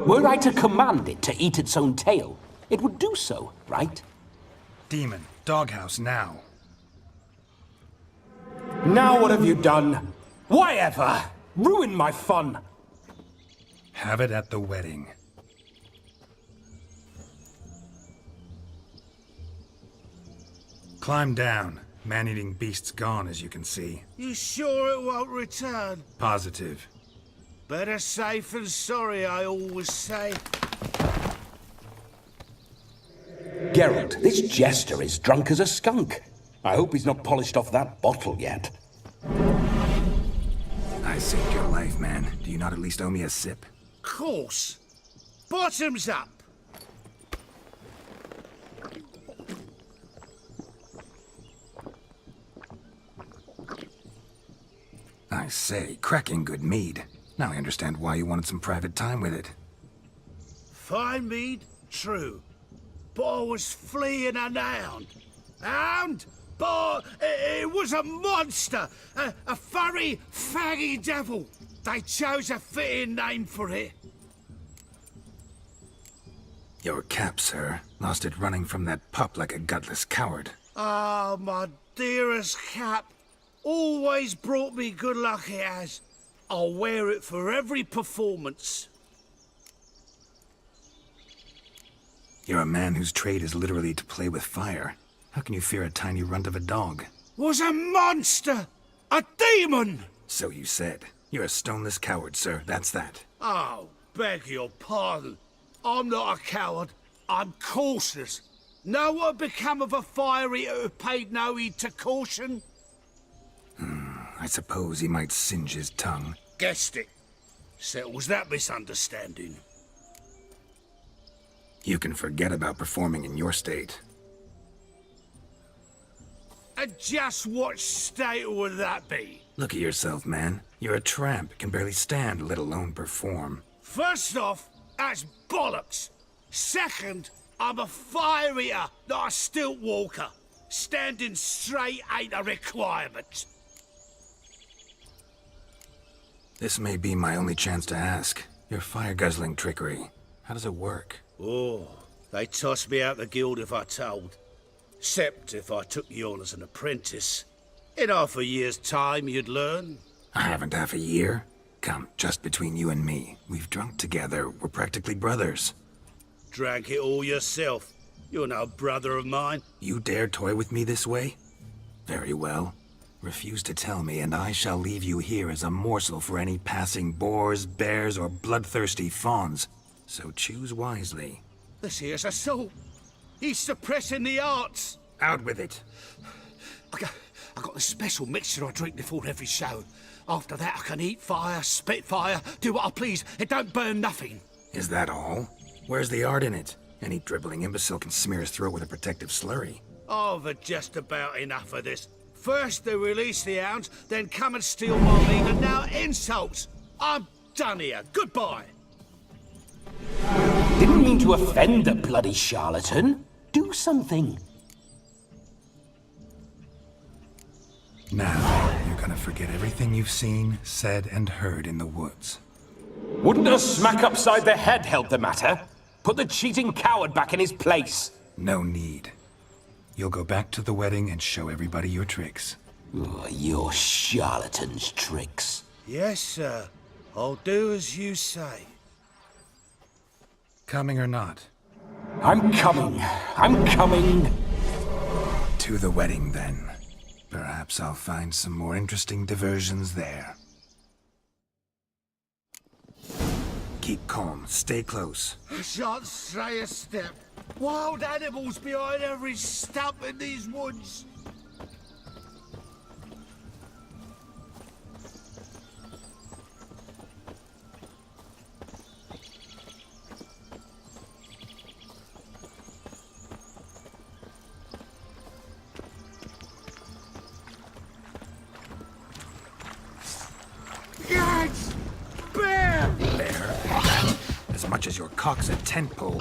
Were I to command it to eat its own tail, it would do so, right? Demon, Doghouse now. Now what have you done? Why ever? Ruin my fun. Have it at the wedding. Climb down. Man-eating beast's gone, as you can see. You sure it won't return? Positive. Better safe than sorry, I always say. Geralt, this jester is drunk as a skunk. I hope he's not polished off that bottle yet. I saved your life, man. Do you not at least owe me a sip? Course. Bottoms up. I say, cracking good mead. Now I understand why you wanted some private time with it. Fine mead, true. But I was fleeing a hound. Hound? But it was a monster. A furry, faggy devil. They chose a fitting name for it. Your cap, sir. Lost it running from that pup like a gutless coward. Ah, my dearest cap. Always brought me good luck it has. I'll wear it for every performance. You're a man whose trade is literally to play with fire. How can you fear a tiny runt of a dog? Was a monster! A demon! So you said. You're a stoneless coward, sir. That's that. Oh, beg your pardon. I'm not a coward. I'm cautious. Know what had become of a fire eater who paid no heed to caution? I suppose he might singe his tongue. Guessed it. Settles that misunderstanding. You can forget about performing in your state. And just what state would that be? Look at yourself, man. You're a tramp, can barely stand, let alone perform. First off, that's bollocks. Second, I'm a fire eater, not a stilt walker. Standing straight ain't a requirement. This may be my only chance to ask. Your fire-guzzling trickery. How does it work? Oh, they tossed me out the guild if I told. Except if I took you on as an apprentice. In half a year's time, you'd learn. I haven't half a year. Come, just between you and me. We've drunk together. We're practically brothers. Drank it all yourself. You're no brother of mine. You dare toy with me this way? Very well. Refuse to tell me, and I shall leave you here as a morsel for any passing boars, bears, or bloodthirsty fawns. So choose wisely. This here's assault. He's suppressing the arts. Out with it. I got a special mixture I drink before every show. After that, I can eat fire, spit fire, do what I please. It don't burn nothing. Is that all? Where's the art in it? Any dribbling imbecile can smear his throat with a protective slurry. I've had just about enough of this. First they release the hounds, then come and steal my meat, and now insults. I'm done here. Goodbye. Didn't mean to offend the bloody charlatan. Do something. Now, you're gonna forget everything you've seen, said, and heard in the woods. Wouldn't a smack upside the head help the matter? Put the cheating coward back in his place. No need. You'll go back to the wedding and show everybody your tricks. Oh, your charlatan's tricks. Yes, sir. I'll do as you say. Coming or not? I'm coming. I'm coming. To the wedding, then. Perhaps I'll find some more interesting diversions there. Keep calm. Stay close. I shan't stray a step. Wild animals behind every stump in these woods. Yes! Bear! Bear? As much as your cock's a tent pole.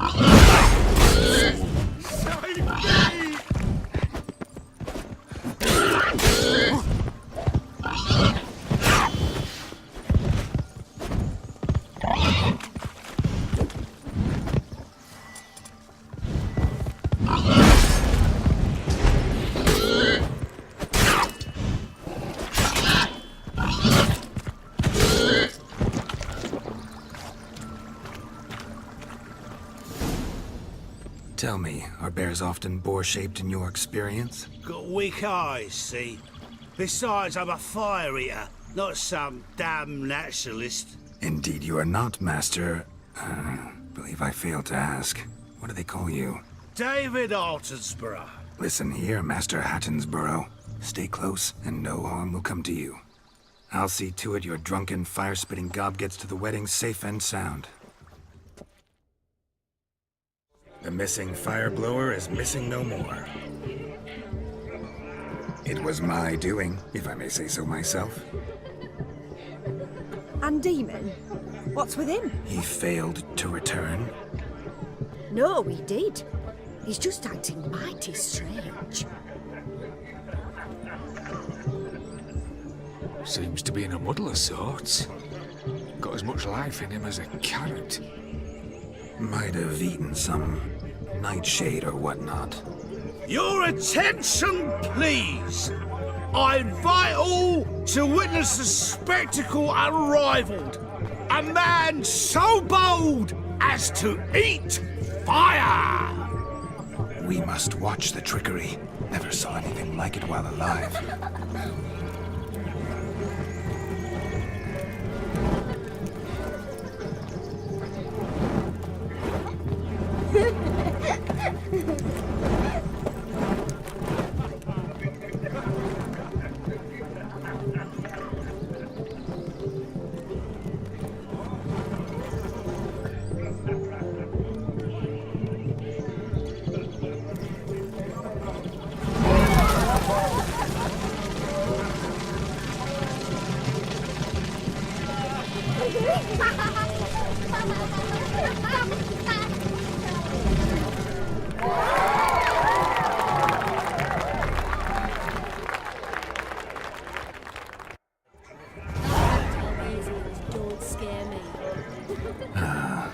Save me! Tell me, are bears often boar-shaped in your experience? Got weak eyes, see? Besides, I'm a fire eater, not some damn naturalist. Indeed you are not, Master... believe I failed to ask. What do they call you? David Altonsborough. Listen here, Master Hattonsborough. Stay close, and no harm will come to you. I'll see to it your drunken, fire-spitting gob gets to the wedding safe and sound. The missing fire blower is missing no more. It was my doing, if I may say so myself. And Demon? What's with him? He failed to return. No, he did. He's just acting mighty strange. Seems to be in a muddle of sorts. Got as much life in him as a carrot. Might have eaten some nightshade or whatnot. Your attention, please! I invite all to witness a spectacle unrivaled. A man so bold as to eat fire! We must watch the trickery. Never saw anything like it while alive.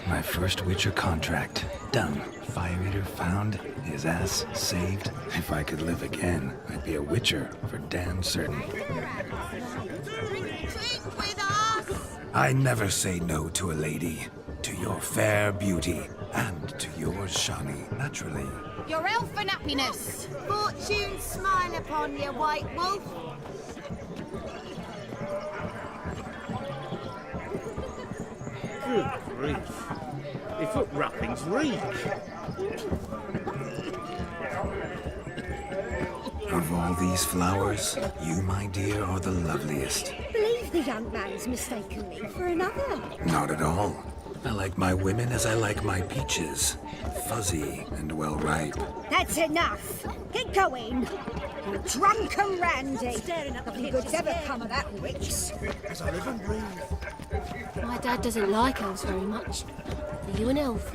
My first Witcher contract. Done. Fire Eater found. His ass saved. If I could live again, I'd be a Witcher for damn certain. I never say no to a lady. To your fair beauty. And to yours, Shani, naturally. Your elfin happiness. Fortune smile upon you, white wolf. Good grief. Your foot wrappings reek. Of all these flowers, you, my dear, are the loveliest. Believe the young man's mistaken me for another. Not at all. I like my women as I like my peaches. Fuzzy and well ripe. That's enough. Get going. You drunken randy. Nothing good's ever come of that witch. As I live and breathe. My dad doesn't like elves very much. Are you an elf?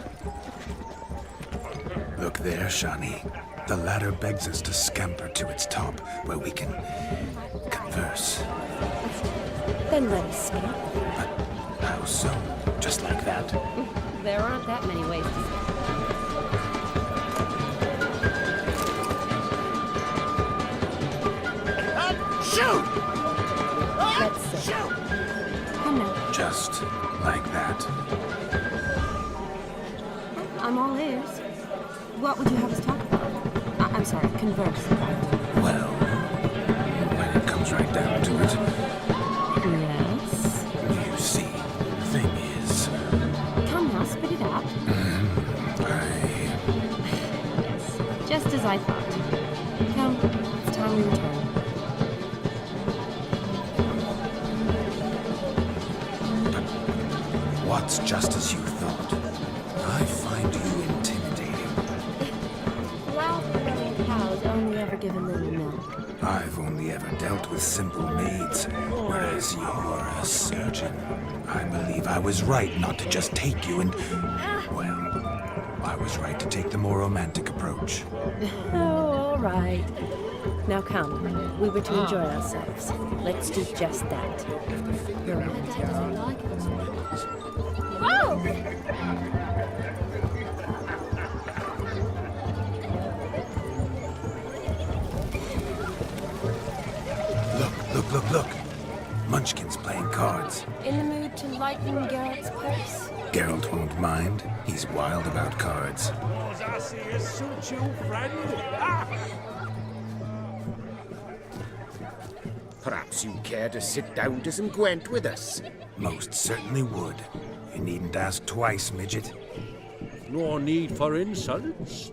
Look there, Shani. The ladder begs us to scamper to its top, where we can converse. Then let us speak. But how so? Just like that? There aren't that many ways to speak. Shoot! Let's shoot! Come now. Just like that. I'm all ears. What would you have us talk about? I'm sorry, converse. Well, when it comes right down to it. Yes? You see, the thing is... Come now, spit it out. Just as I thought. Come, it's time we return. What's just as you thought? I find you intimidating. Loud-growing cows only ever give a little milk. I've only ever dealt with simple maids, whereas you're a surgeon. I believe I was right not to just take you and... well, I was right to take the more romantic approach. Oh, all right. Now come, we were to enjoy ourselves. Let's do just that. You're right. Whoa! Look. Munchkin's playing cards. In the mood to light liking Geralt's purse? Geralt won't mind. He's wild about cards. Those I see as suit you, friend. Ah! Perhaps you care to sit down to some Gwent with us? Most certainly would. You needn't ask twice, midget. No need for insults.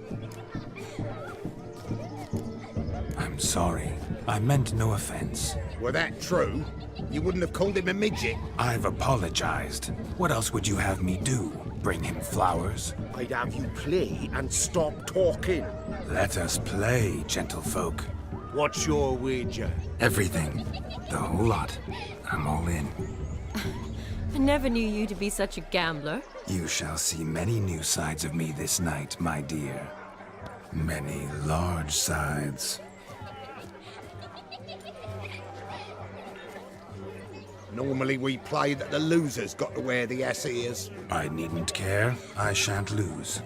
I'm sorry. I meant no offense. Were that true, you wouldn't have called him a midget. I've apologized. What else would you have me do? Bring him flowers? I'd have you play and stop talking. Let us play, gentlefolk. What's your wager? Everything. The whole lot. I'm all in. I never knew you to be such a gambler. You shall see many new sides of me this night, my dear. Many large sides. Normally we play that the loser's got to wear the ass ears. I needn't care. I shan't lose.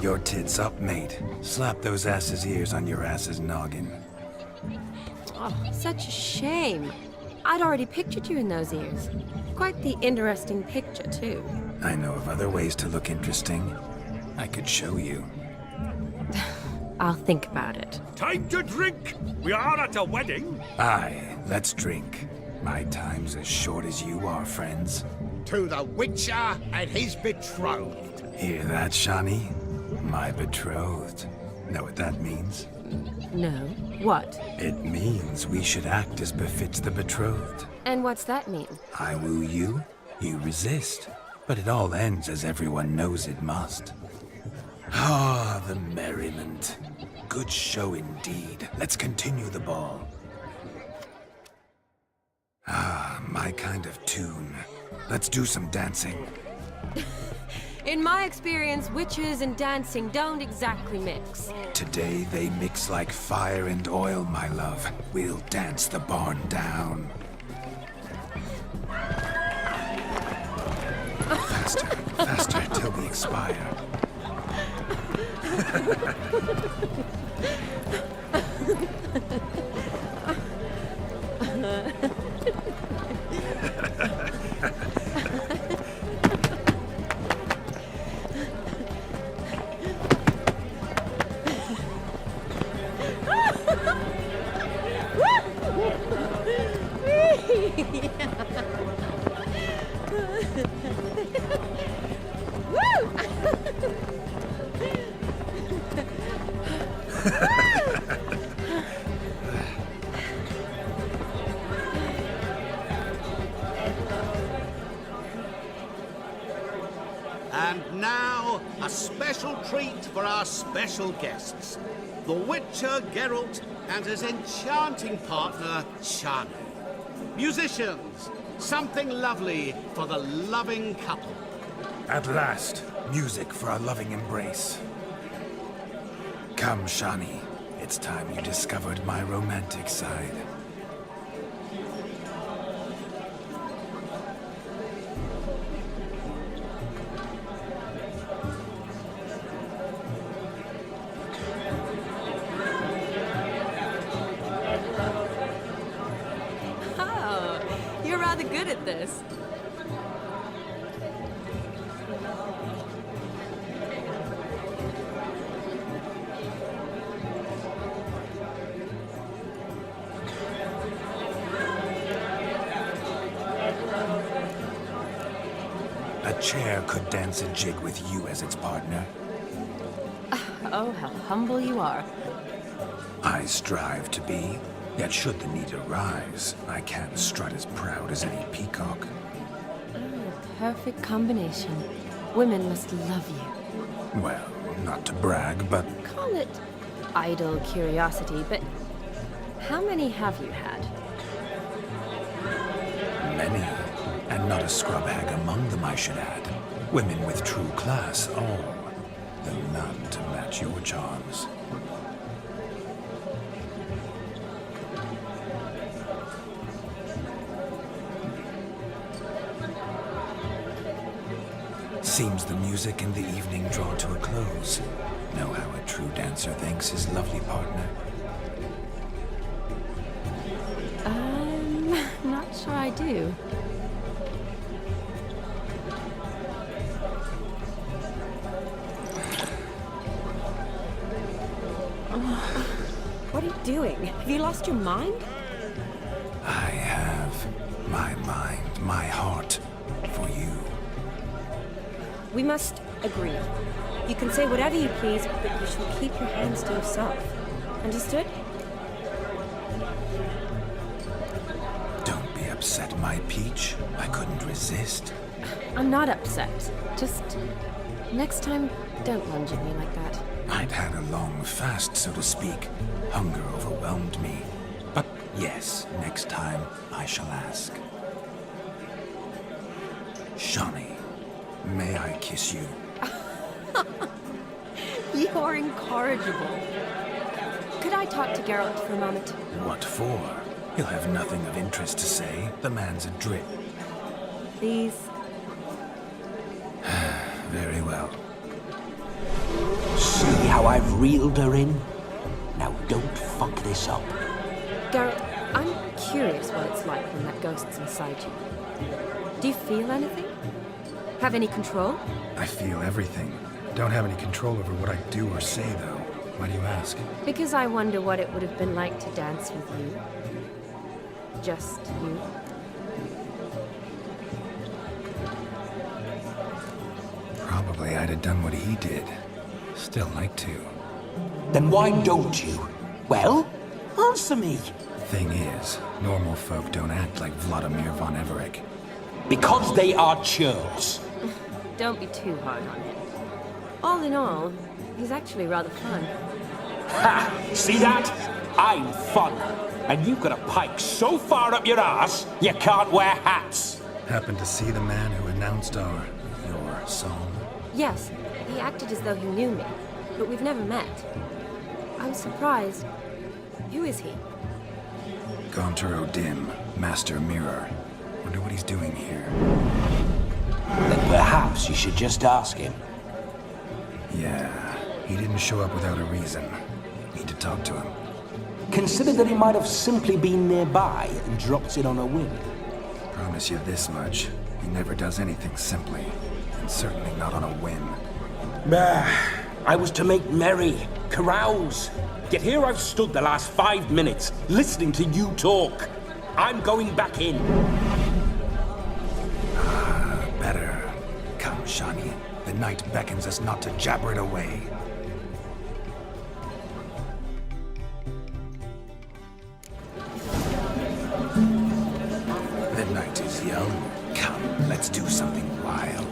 Your tits up, mate. Slap those asses' ears on your ass's noggin. Oh, such a shame. I'd already pictured you in those ears. Quite the interesting picture, too. I know of other ways to look interesting. I could show you. I'll think about it. Time to drink! We are at a wedding! Aye, let's drink. My time's as short as you are, friends. To the Witcher and his betrothed. Hear that, Shani? My betrothed. Know what that means? No. What? It means we should act as befits the betrothed. And what's that mean? I woo you, you resist. But it all ends as everyone knows it must. Ah, the merriment. Good show indeed. Let's continue the ball. Ah, my kind of tune. Let's do some dancing. In my experience, witches and dancing don't exactly mix. Today they mix like fire and oil, my love. We'll dance the barn down. Faster, faster, till we expire. And now, a special treat for our special guests. The Witcher Geralt and his enchanting partner, Shani. Musicians, something lovely for the loving couple. At last, music for our loving embrace. Come, Shani. It's time you discovered my romantic side. Oh, you're rather good at this. A chair could dance a jig with you as its partner. Oh, how humble you are. I strive to be, yet should the need arise, I can't strut as proud as any peacock. Perfect combination. Women must love you. Well, not to brag, but Call it idle curiosity, but how many have you had? many. And not a scrub hag among them, I should add. Women with true class, all. Though none to match your charms. Seems the music and the evening draw to a close. Know how a true dancer thanks his lovely partner. Not sure I do. What are you doing? Have you lost your mind? I have my mind, my heart for you. We must agree. You can say whatever you please, but you shall keep your hands to yourself. Understood? Don't be upset, my peach. I couldn't resist. I'm not upset. Just next time, don't lunge at me like that. I'd had a long fast, so to speak. Hunger overwhelmed me. But yes, next time I shall ask. Shani, may I kiss you? You're incorrigible. Could I talk to Geralt for a moment? What for? He'll have nothing of interest to say. The man's adrift. Please. Very well. I've reeled her in. Now don't fuck this up. Garrett, I'm curious what it's like when that ghost's inside you. Do you feel anything? Have any control? I feel everything. Don't have any control over what I do or say, though. Why do you ask? Because I wonder what it would have been like to dance with you. Just you. Probably I'd have done what he did. Still like to. Then why don't you? Well, answer me. Thing is, normal folk don't act like Vladimir von Everec. Because they are churls. Don't be too hard on him. All in all, he's actually rather fun. Ha! See that? I'm fun. And you've got a pike so far up your ass, you can't wear hats. Happened to see the man who announced your song? Yes, he acted as though he knew me, but we've never met. I was surprised. Who is he? Gaunter O'Dim, Master Mirror. Wonder what he's doing here. Then perhaps you should just ask him. Yeah, he didn't show up without a reason. Need to talk to him. Consider that he might have simply been nearby and dropped in on a whim. Promise you this much. He never does anything simply. And certainly not on a whim. I was to make merry, carouse. Yet here I've stood the last 5 minutes, listening to you talk. I'm going back in. Better. Come, Shani. The night beckons us not to jabber it away. The night is young. Come, let's do something wild.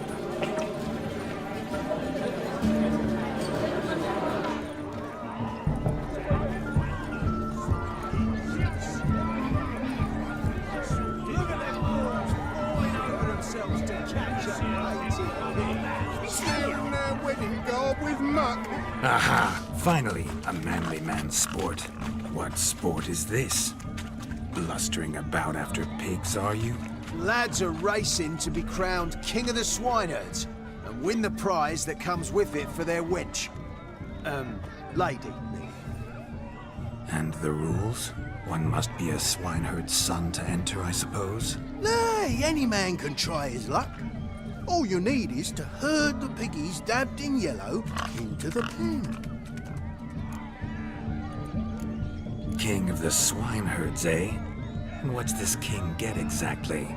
Aha! Finally, a manly man's sport. What sport is this? Blustering about after pigs, are you? Lads are racing to be crowned King of the Swineherds and win the prize that comes with it for their wench. Lady. And the rules? One must be a swineherd's son to enter, I suppose? Nay, any man can try his luck. All you need is to herd the piggies dabbed in yellow into the pen. King of the swineherds, eh? And what's this king get exactly?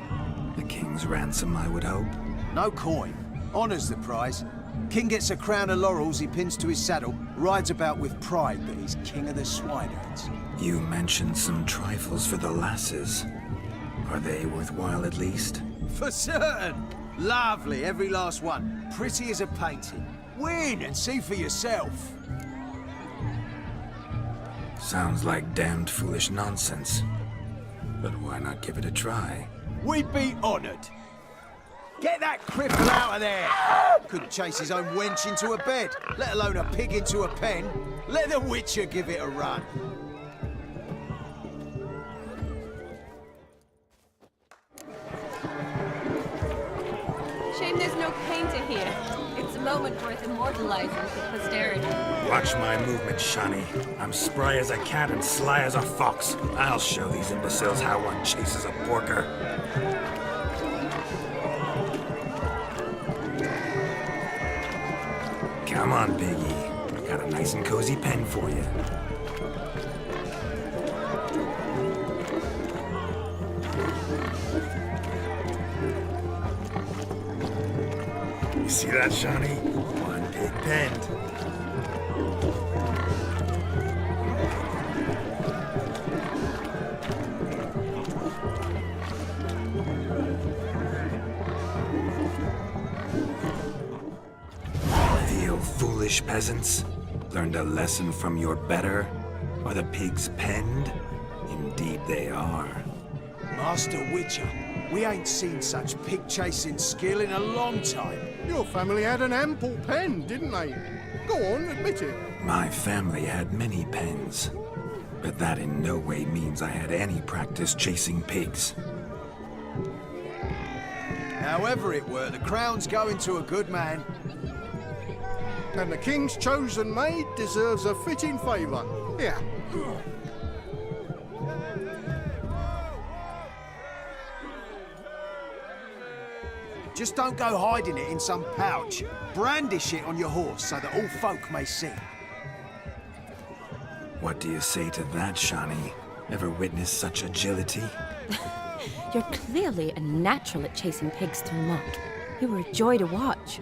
The king's ransom, I would hope? No coin. Honours the prize. King gets a crown of laurels he pins to his saddle, rides about with pride that he's king of the swineherds. You mentioned some trifles for the lasses. Are they worthwhile at least? For certain! Lovely, every last one. Pretty as a painting. Win and see for yourself. Sounds like damned foolish nonsense. But why not give it a try? We'd be honoured. Get that cripple out of there! Couldn't chase his own wench into a bed, let alone a pig into a pen. Let the Witcher give it a run. Shame there's no painter here. It's a moment worth immortalizing for posterity. Watch my movement, Shani. I'm spry as a cat and sly as a fox. I'll show these imbeciles how one chases a porker. Come on, Piggy. Got a nice and cozy pen for you. You see that, Shani? One big pen. Feel foolish, peasants? Learned a lesson from your better? Are the pigs penned? Indeed they are. Master Witcher, we ain't seen such pig-chasing skill in a long time. Your family had an ample pen, didn't they? Go on, admit it. My family had many pens, but that in no way means I had any practice chasing pigs. However it were, the crown's going to a good man. And the king's chosen maid deserves a fitting favour. Here. Just don't go hiding it in some pouch. Brandish it on your horse so that all folk may see. What do you say to that, Shani? Ever witnessed such agility? You're clearly a natural at chasing pigs through mud. You were a joy to watch.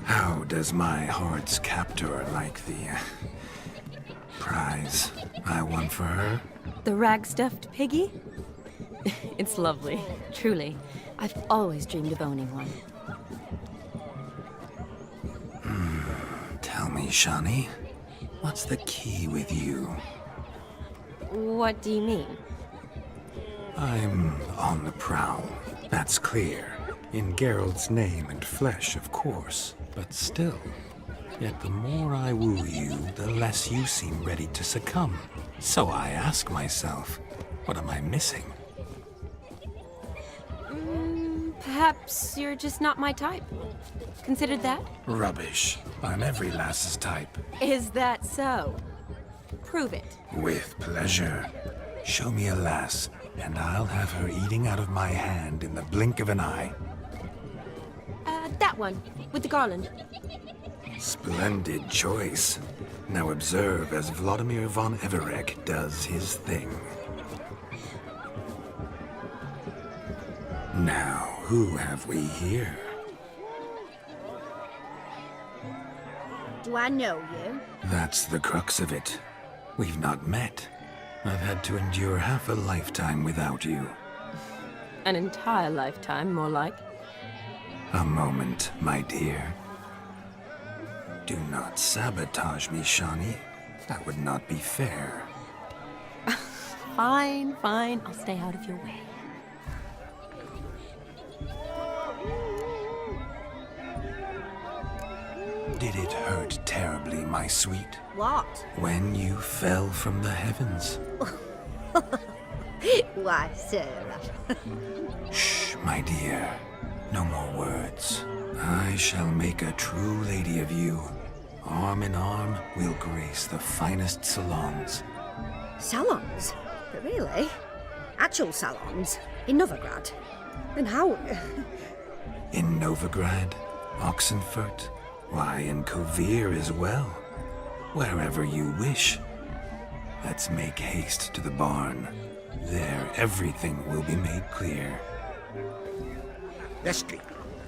How does my heart's captor like the prize I won for her? The rag-stuffed piggy? It's lovely, truly. I've always dreamed of owning one. Tell me, Shani, what's the key with you? What do you mean? I'm on the prowl, that's clear. In Geralt's name and flesh, of course, but still. Yet the more I woo you, the less you seem ready to succumb. So I ask myself, what am I missing? Perhaps you're just not my type. Considered that? Rubbish. I'm every lass's type. Is that so? Prove it. With pleasure. Show me a lass, and I'll have her eating out of my hand in the blink of an eye. That one, with the garland. Splendid choice. Now observe as Vladimir von Everec does his thing. Now, who have we here? Do I know you? That's the crux of it. We've not met. I've had to endure half a lifetime without you. An entire lifetime, more like. A moment, my dear. Do not sabotage me, Shani. That would not be fair. Fine, fine. I'll stay out of your way. Did it hurt terribly, my sweet? What? When you fell from the heavens? Why, Sarah. Shh, my dear. No more words. I shall make a true lady of you. Arm in arm, we'll grace the finest salons. Salons? But really? Actual salons? In Novigrad? And how? In Novigrad, Oxenfurt, why, in Kovir as well. Wherever you wish. Let's make haste to the barn. There, everything will be made clear. Lesky,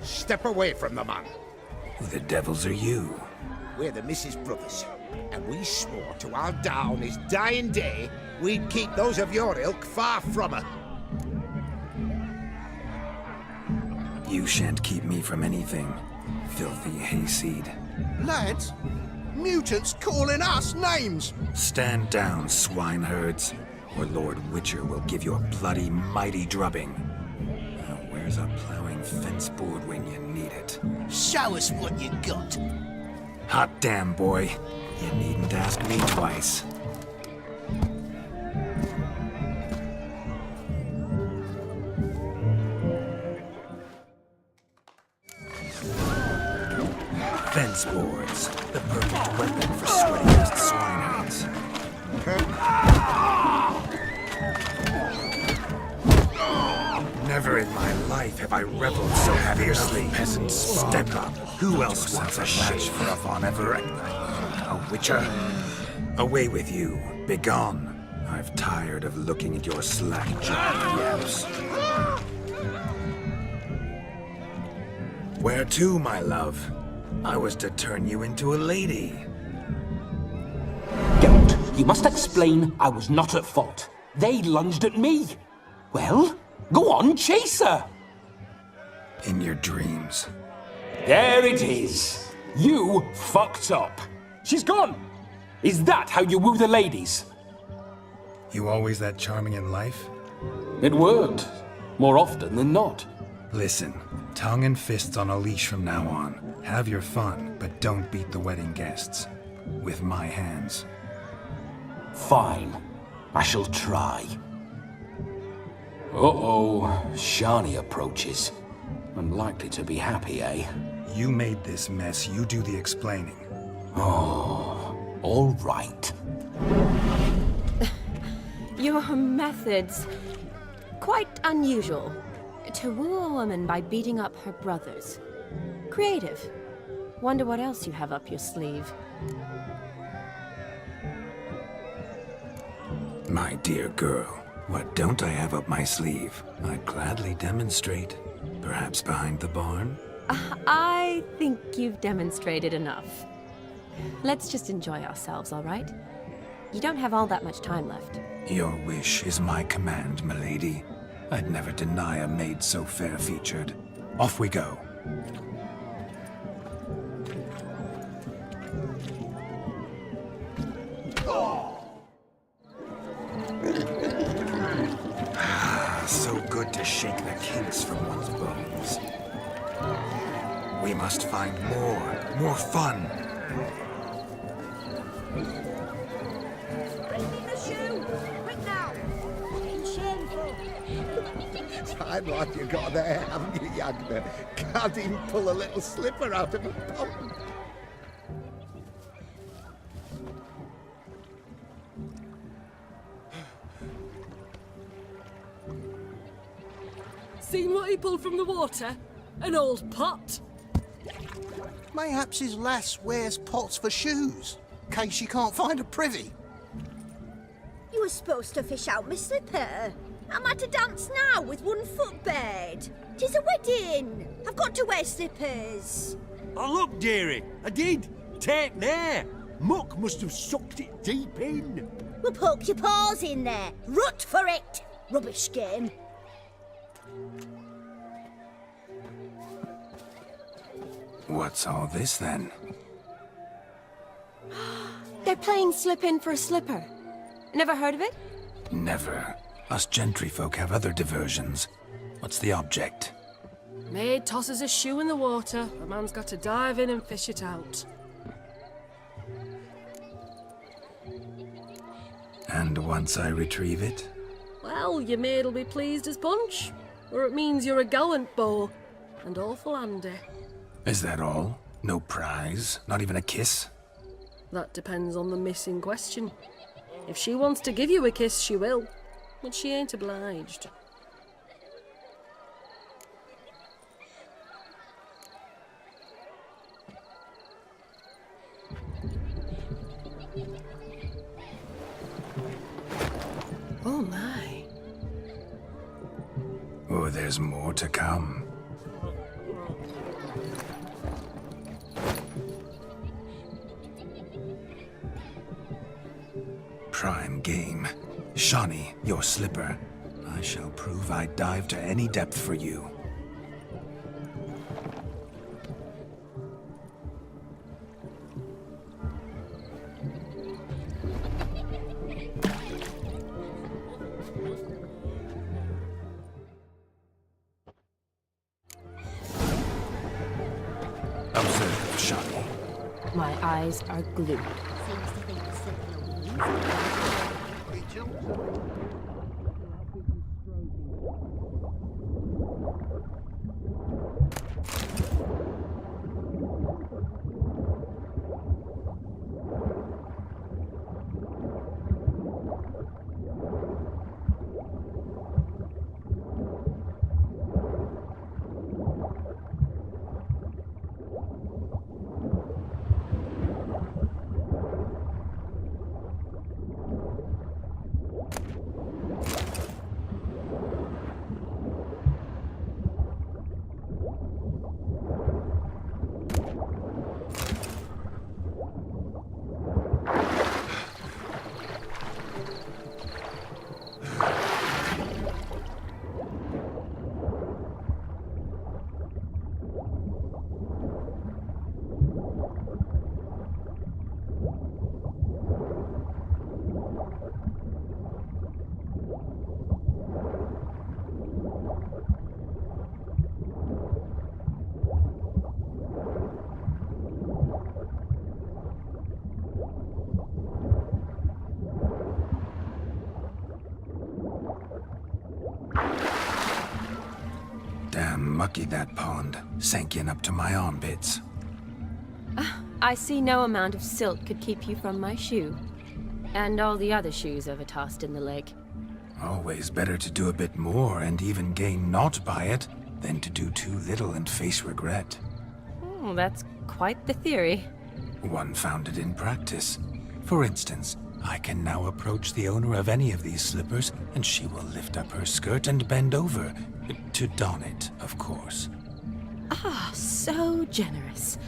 step away from the man. Who the devils are you? We're the Mrs. Brothers, and we swore to our down his dying day we'd keep those of your ilk far from her. You shan't keep me from anything, filthy hayseed. Lads, mutants calling us names! Stand down, swineherds, or Lord Witcher will give you a bloody mighty drubbing. Now, where's a plowing fence board when you need it? Show us what you got. Hot damn, boy. You needn't ask me twice. Fence boards, the perfect weapon for sweaty-ass swineherds. Never in my life have I reveled so fiercely. Peasants, step up. Who else wants a match for a von Everett? A witcher? Away with you. Begone. I've tired of looking at your slack-jawed yaps. Where to, my love? I was to turn you into a lady. Geralt, you must explain I was not at fault. They lunged at me. Well, go on, chase her. In your dreams. There it is. You fucked up. She's gone. Is that how you woo the ladies? You always that charming in life? It worked. More often than not. Listen, tongue and fists on a leash from now on. Have your fun, but don't beat the wedding guests. With my hands. Fine. I shall try. Uh-oh. Shani approaches. Unlikely to be happy, eh? You made this mess. You do the explaining. Oh, all right. Your methods... quite unusual. To woo a woman by beating up her brothers. Creative. Wonder what else you have up your sleeve. My dear girl, what don't I have up my sleeve? I'd gladly demonstrate. Perhaps behind the barn? I think you've demonstrated enough. Let's just enjoy ourselves, all right? You don't have all that much time left. Your wish is my command, milady. I'd never deny a maid so fair-featured. Off we go. So good to shake the kinks from one's bones. We must find more fun. Fine lad you got there, haven't you, Yagna? Can't even pull a little slipper out of a pond. Seen what he pulled from the water? An old pot. Mayhaps his lass wears pots for shoes, case she can't find a privy. You were supposed to fish out my slipper. I'm at a dance now with one foot bared. 'Tis a wedding. I've got to wear slippers. Oh, look, dearie, I did. Take there. Muck must have sucked it deep in. Well, poke your paws in there. Rut for it. Rubbish game. What's all this, then? They're playing slip-in for a slipper. Never heard of it? Never. Us gentry folk have other diversions. What's the object? Maid tosses a shoe in the water. A man's got to dive in and fish it out. And once I retrieve it? Well, your maid'll be pleased as punch. Or it means you're a gallant beau. And awful handy. Is that all? No prize? Not even a kiss? That depends on the miss in question. If she wants to give you a kiss, she will. But she ain't obliged. Oh my. Oh, there's more to come. Prime game. Shani, your slipper. I shall prove I'd dive to any depth for you. Observe, Shani. My eyes are glued. Mucky that pond. Sank in up to my armpits. I see no amount of silt could keep you from my shoe. And all the other shoes ever tossed in the lake. Always better to do a bit more and even gain naught by it than to do too little and face regret. Oh, that's quite the theory. One founded in practice. For instance, I can now approach the owner of any of these slippers, and she will lift up her skirt and bend over. To don it, of course. Ah, so generous.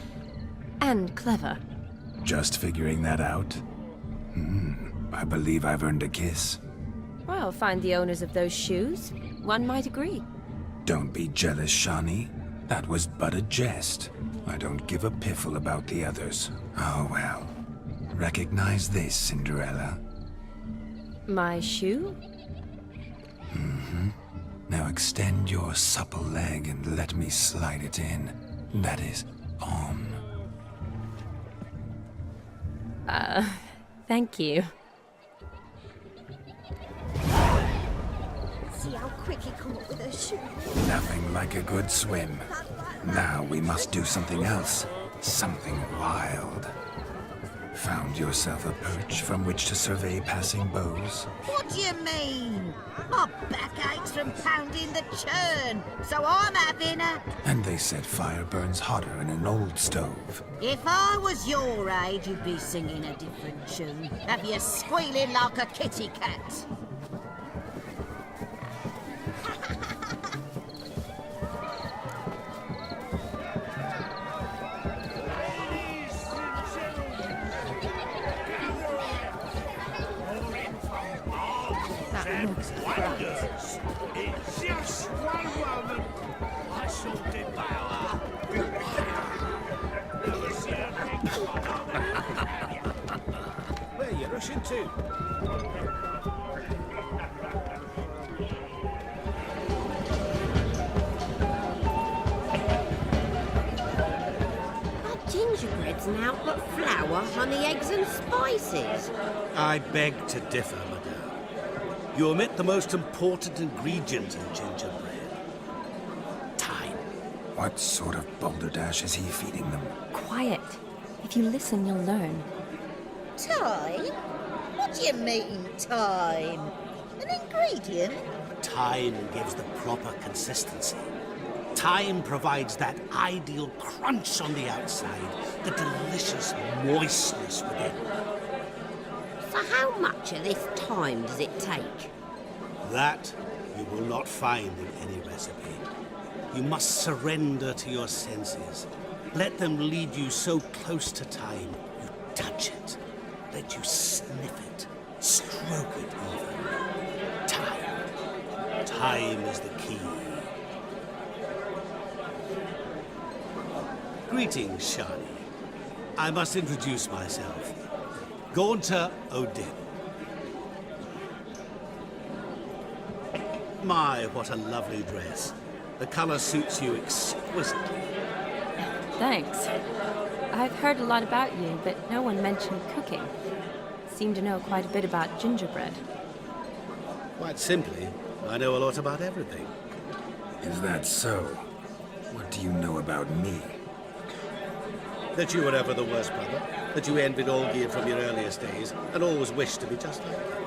And clever. Just figuring that out? I believe I've earned a kiss. Well, find the owners of those shoes. One might agree. Don't be jealous, Shani. That was but a jest. I don't give a piffle about the others. Oh well. Recognize this, Cinderella? My shoe? Now extend your supple leg and let me slide it in. That is, on. Thank you. See how quick he come up with her shoe. Nothing like a good swim. Now we must do something else. Something wild. Found yourself a perch from which to survey passing beaux? What do you mean? My back aches from pounding the churn, so I'm having a... And they said fire burns hotter in an old stove. If I was your age, you'd be singing a different tune. Have you squealing like a kitty cat? Wonders! It's just one woman I shall devour. Where are you rushing to? Gingerbread's now got flour, honey, eggs and spices. I beg to differ, madame. You omit the most important ingredient in gingerbread. Time. What sort of balderdash is he feeding them? Quiet. If you listen, you'll learn. Time? What do you mean, time? An ingredient? Time gives the proper consistency. Time provides that ideal crunch on the outside, the delicious moistness within. So how much of this time does it take? That you will not find in any recipe. You must surrender to your senses. Let them lead you so close to time, you touch it. Let you sniff it, stroke it even. Time. Time is the key. Greetings, Shani. I must introduce myself. Gaunter Odin. My, what a lovely dress. The color suits you exquisitely. Thanks. I've heard a lot about you, but no one mentioned cooking. Seem to know quite a bit about gingerbread. Quite simply, I know a lot about everything. Is that so? What do you know about me? That you were ever the worst brother, that you envied Olgierd from your earliest days, and always wished to be just like him.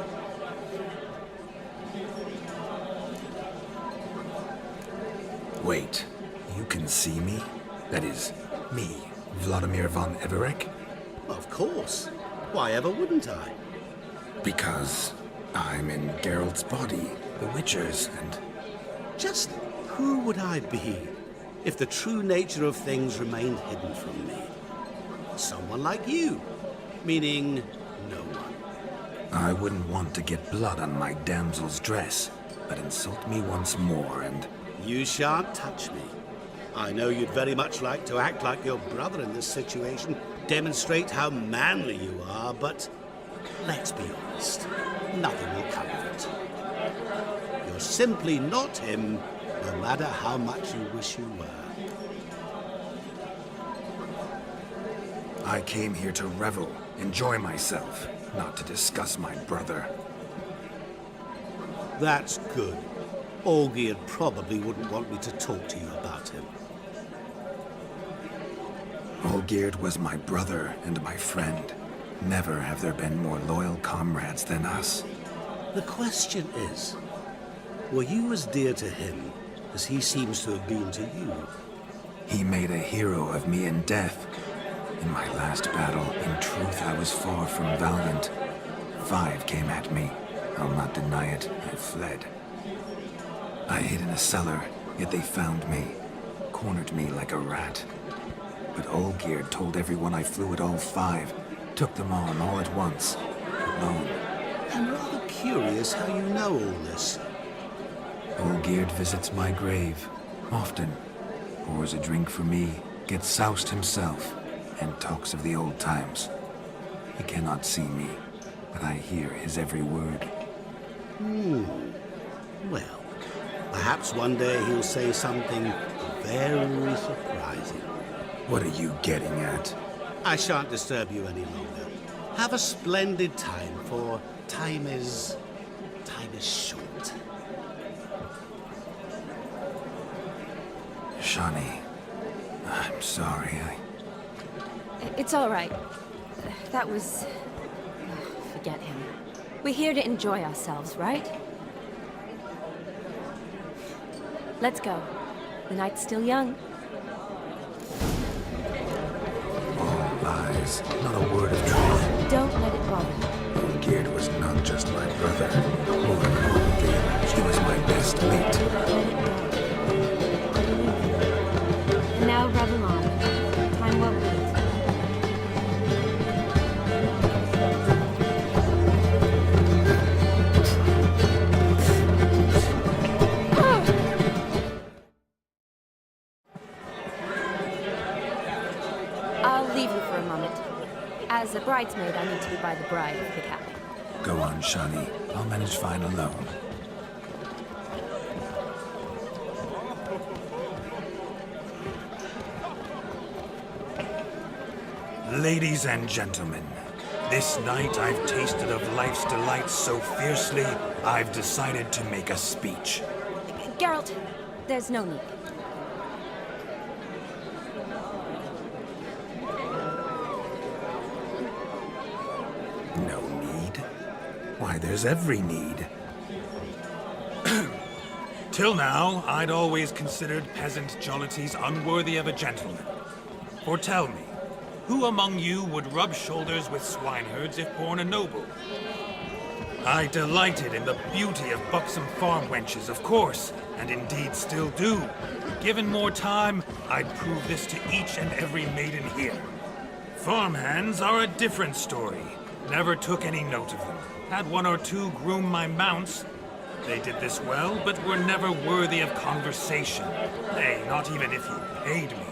Wait, you can see me? That is, me, Vladimir von Everec? Of course. Why ever wouldn't I? Because I'm in Geralt's body, the Witcher's, and... Just who would I be if the true nature of things remained hidden from me? Someone like you, meaning no one. I wouldn't want to get blood on my damsel's dress, but insult me once more and... You shan't touch me. I know you'd very much like to act like your brother in this situation, demonstrate how manly you are, but let's be honest, nothing will come of it. You're simply not him, no matter how much you wish you were. I came here to revel, enjoy myself, not to discuss my brother. That's good. Olgierd probably wouldn't want me to talk to you about him. Olgierd was my brother and my friend. Never have there been more loyal comrades than us. The question is, were you as dear to him as he seems to have been to you? He made a hero of me in death. In my last battle, in truth, I was far from valiant. 5 came at me. I'll not deny it, I fled. I hid in a cellar, yet they found me, cornered me like a rat. But Olgierd told everyone I flew at all 5, took them on all at once, alone. I'm rather curious how you know all this. Olgierd visits my grave, often. Pours a drink for me, gets soused himself, and talks of the old times. He cannot see me, but I hear his every word. Well, perhaps one day he'll say something very surprising. What are you getting at? I shan't disturb you any longer. Have a splendid time, for time is short. Shani, I'm sorry, It's all right. That was... forget him. We're here to enjoy ourselves, right? Let's go. The night's still young. All lies, not a word of truth. Don't let it bother you. Olgierd was not just my brother. More importantly, he was my best mate. And now rub him on. Time won't wait. I'll leave you for a moment. As a bridesmaid, I need to be by the bride of the cap. Go on, Shani. I'll manage fine alone. Ladies and gentlemen, this night I've tasted of life's delights so fiercely, I've decided to make a speech. Geralt, there's no need. No need? Why, there's every need. Till now, I'd always considered peasant jollities unworthy of a gentleman. For tell me, who among you would rub shoulders with swineherds if born a noble? I delighted in the beauty of buxom farm wenches, of course, and indeed still do. Given more time, I'd prove this to each and every maiden here. Farmhands are a different story. Never took any note of them. Had 1 or 2 groom my mounts. They did this well, but were never worthy of conversation. Nay, not even if you paid me.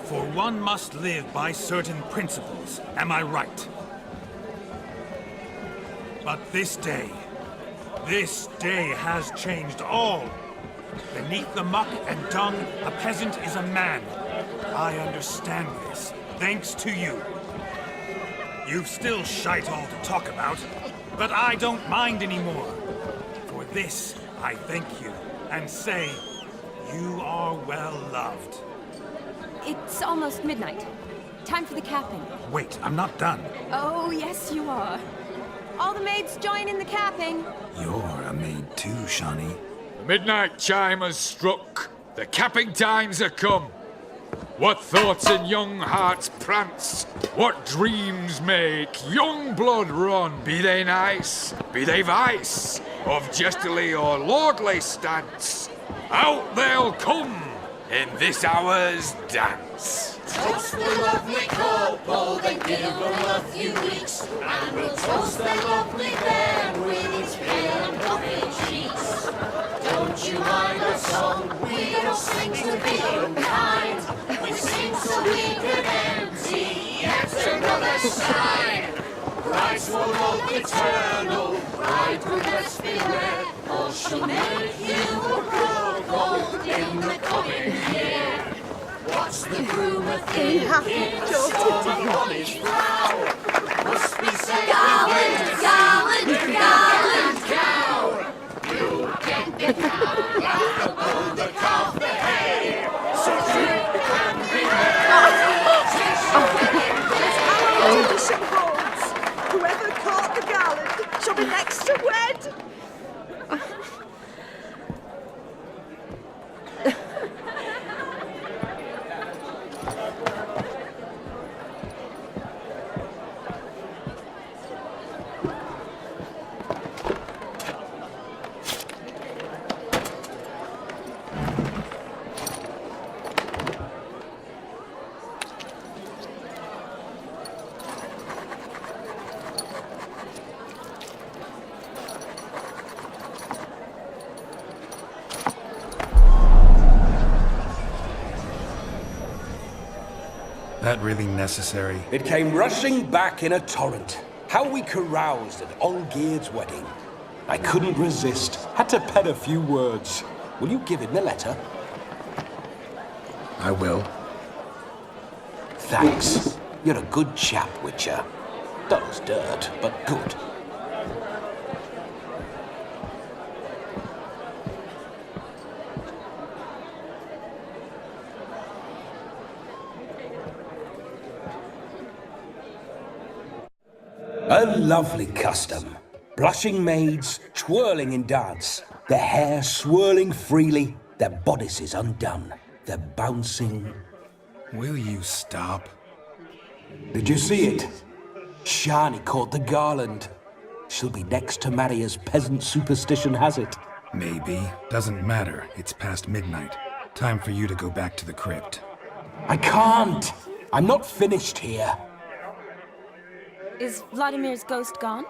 For one must live by certain principles, am I right? But this day has changed all. Beneath the muck and dung, a peasant is a man. I understand this, thanks to you. You've still shite all to talk about, but I don't mind anymore. For this, I thank you, and say, you are well loved. It's almost midnight. Time for the capping. Wait, I'm not done. Oh, yes, you are. All the maids join in the capping. You're a maid too, Shani. The midnight chime has struck. The capping times are come. What thoughts in young hearts prance? What dreams make young blood run? Be they nice, be they vice, of jestily or lordly stance, out they'll come in this hour's dance. Toast the lovely couple, then give them a few weeks, and we'll toast their lovely pair with its pale and puffy cheeks. Don't you mind our song? We don't sing to be unkind. We sing so we can empty yet another side. Brides will love eternal, bridegroom best beware, or she'll make you a cuckold in the coming year. What's the groom a thinking? Storm upon his brow. Must be said, garland, garland, garland, cow. You'll get that really necessary? It came rushing back in a torrent. How we caroused at Olgierd's wedding. I couldn't resist. Had to pen a few words. Will you give him the letter? I will. Thanks. You're a good chap, Witcher. Dull as dirt, but good. A lovely custom. Blushing maids, twirling in dance, their hair swirling freely, their bodices undone, their bouncing... Will you stop? Did you see it? Shani caught the garland. She'll be next to marry as peasant superstition has it. Maybe. Doesn't matter. It's past midnight. Time for you to go back to the crypt. I can't! I'm not finished here. Is Vladimir's ghost gone?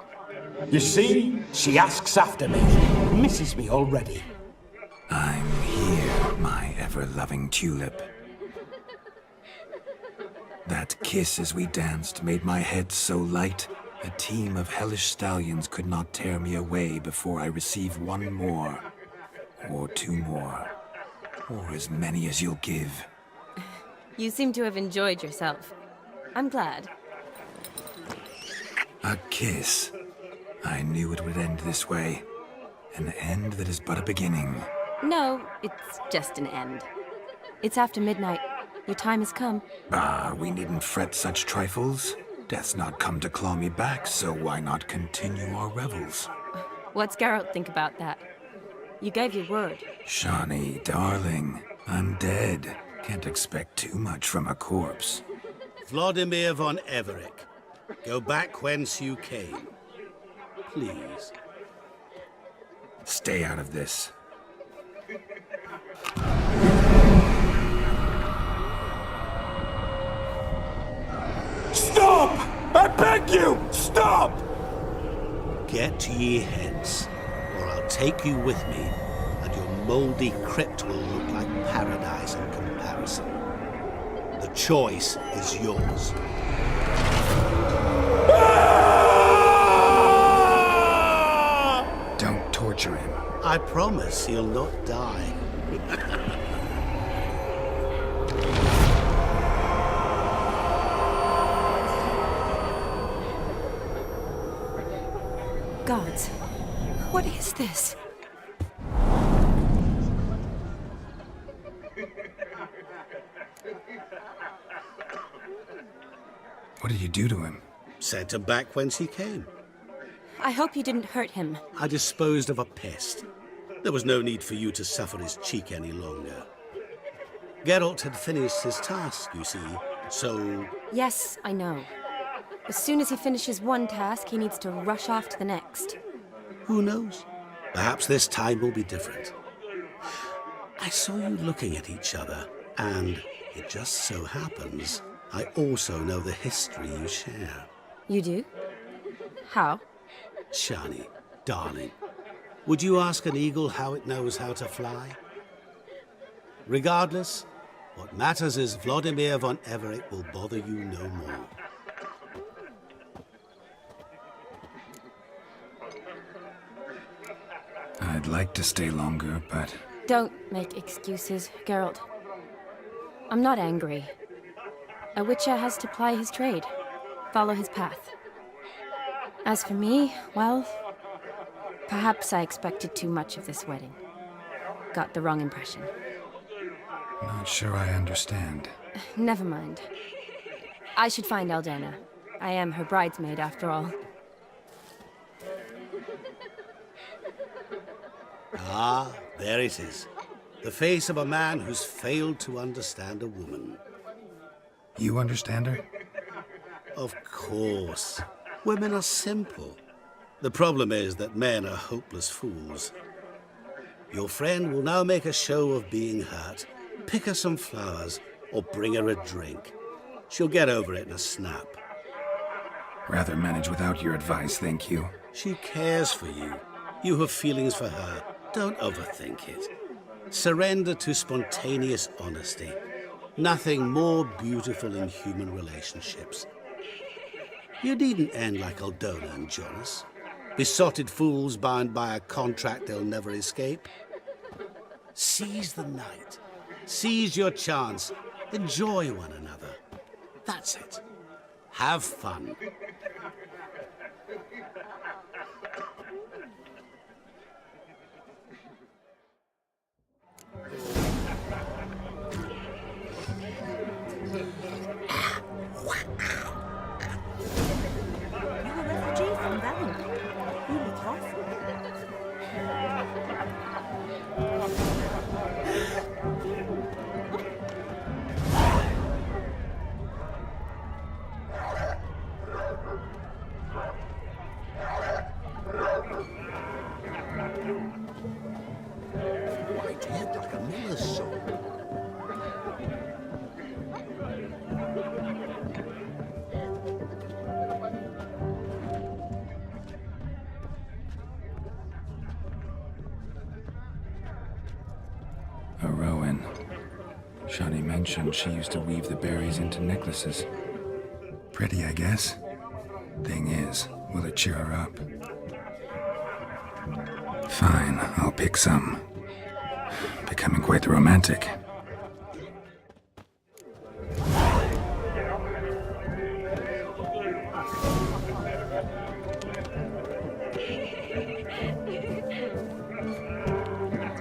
You see? She asks after me. Misses me already. I'm here, my ever-loving tulip. That kiss as we danced made my head so light, a team of hellish stallions could not tear me away before I receive one more. Or two more. Or as many as you'll give. You seem to have enjoyed yourself. I'm glad. A kiss. I knew it would end this way. An end that is but a beginning. No, it's just an end. It's after midnight. Your time has come. Ah, we needn't fret such trifles. Death's not come to claw me back, so why not continue our revels? What's Geralt think about that? You gave your word. Shani, darling, I'm dead. Can't expect too much from a corpse. Vladimir von Everec, go back whence you came. Please. Stay out of this. Stop! I beg you! Stop! Get ye hence, or I'll take you with me, and your mouldy crypt will look like paradise in comparison. The choice is yours. Don't torture him. I promise he'll not die. Gods, what is this? What did you do to him? Sent him back whence he came. I hope you didn't hurt him. I disposed of a pest. There was no need for you to suffer his cheek any longer. Geralt had finished his task, you see, so... Yes, I know. As soon as he finishes one task, he needs to rush off to the next. Who knows? Perhaps this time will be different. I saw you looking at each other, and it just so happens I also know the history you share. You do? How? Shani, darling, would you ask an eagle how it knows how to fly? Regardless, what matters is Vladimir von Everec will bother you no more. I'd like to stay longer, but... Don't make excuses, Geralt. I'm not angry. A witcher has to ply his trade, follow his path. As for me, well, perhaps I expected too much of this wedding. Got the wrong impression. Not sure I understand. Never mind. I should find Aldana. I am her bridesmaid, after all. Ah, there it is. The face of a man who's failed to understand a woman. You understand her? Of course. Women are simple. The problem is that men are hopeless fools. Your friend will now make a show of being hurt, pick her some flowers, or bring her a drink. She'll get over it in a snap. Rather manage without your advice, thank you. She cares for you. You have feelings for her. Don't overthink it. Surrender to spontaneous honesty. Nothing more beautiful in human relationships. You needn't end like Aldona and Jonas. Besotted fools bound by a contract they'll never escape. Seize the night. Seize your chance. Enjoy one another. That's it. Have fun. A Rowan. Shani mentioned she used to weave the berries into necklaces. Pretty, I guess. Thing is, will it cheer her up? Fine, I'll pick some. Becoming quite the romantic.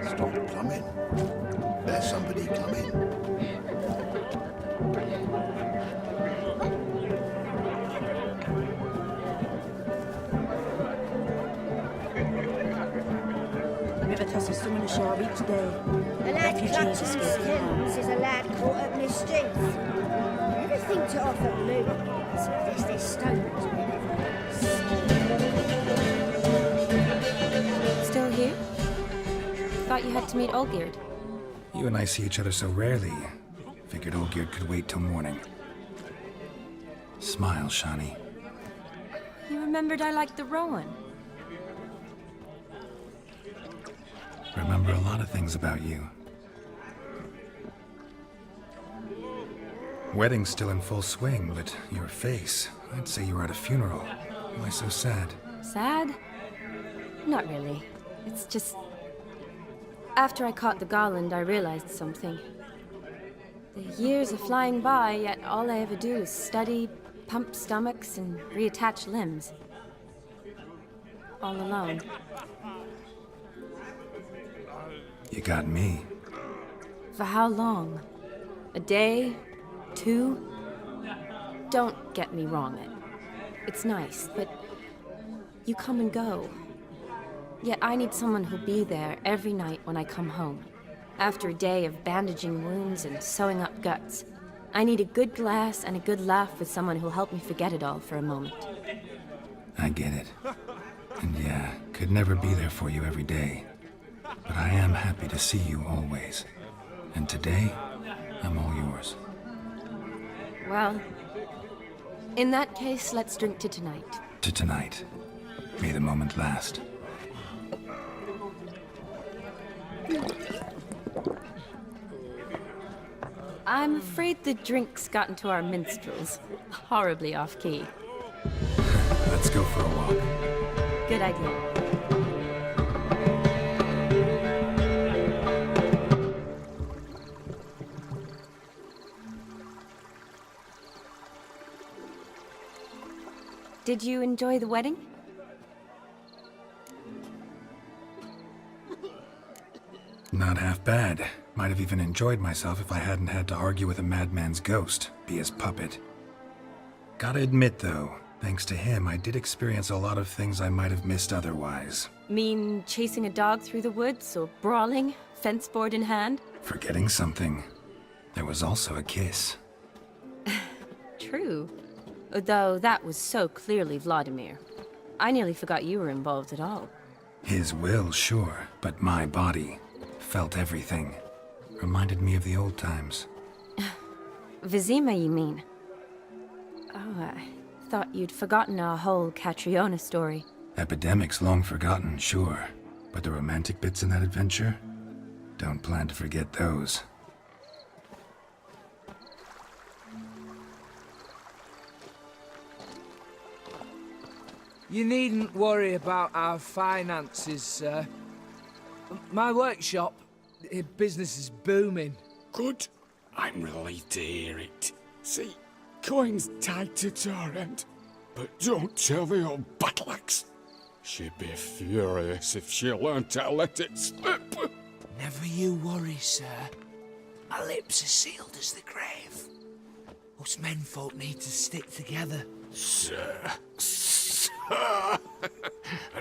Stop plumbing. There's somebody coming. Rivertoss is swimming ashore each day. A lad Refugees clutching his escape skills is a lad caught at mischief. Everything to offer blue, so this stone. Still here? Thought you had to meet Olgierd. You and I see each other so rarely. Figured Olgierd could wait till morning. Smile, Shani. You remembered I liked the Rowan. Remember a lot of things about you. Wedding's still in full swing, but your face, I'd say you were at a funeral. Why so sad? Sad? Not really. It's just... After I caught the garland, I realized something. The years are flying by, yet all I ever do is study, pump stomachs, and reattach limbs. All alone. You got me. For how long? A day? 2? Don't get me wrong. It's nice, but you come and go. Yet I need someone who'll be there every night when I come home. After a day of bandaging wounds and sewing up guts, I need a good glass and a good laugh with someone who'll help me forget it all for a moment. I get it. And yeah, could never be there for you every day. But I am happy to see you always. And today, I'm all yours. Well, in that case, let's drink to tonight. To tonight. May the moment last. I'm afraid the drinks got into our minstrels. Horribly off-key. Let's go for a walk. Good idea. Did you enjoy the wedding? Not half bad. Might have even enjoyed myself if I hadn't had to argue with a madman's ghost, be his puppet. Gotta admit, though, thanks to him, I did experience a lot of things I might have missed otherwise. Mean chasing a dog through the woods, or brawling, fence board in hand? Forgetting something. There was also a kiss. True. Though that was so clearly Vladimir. I nearly forgot you were involved at all. His will, sure, but my body felt everything. Reminded me of the old times. Vizima, you mean? Oh, I thought you'd forgotten our whole Catriona story. Epidemics long forgotten, sure. But the romantic bits in that adventure? Don't plan to forget those. You needn't worry about our finances, sir. My workshop, business is booming. Good. I'm relieved to hear it. See, coin's tied to Torrent, but don't tell the old battle-axe. She'd be furious if she learned how to let it slip. Never you worry, sir. My lips are sealed as the grave. Us menfolk need to stick together. Sir.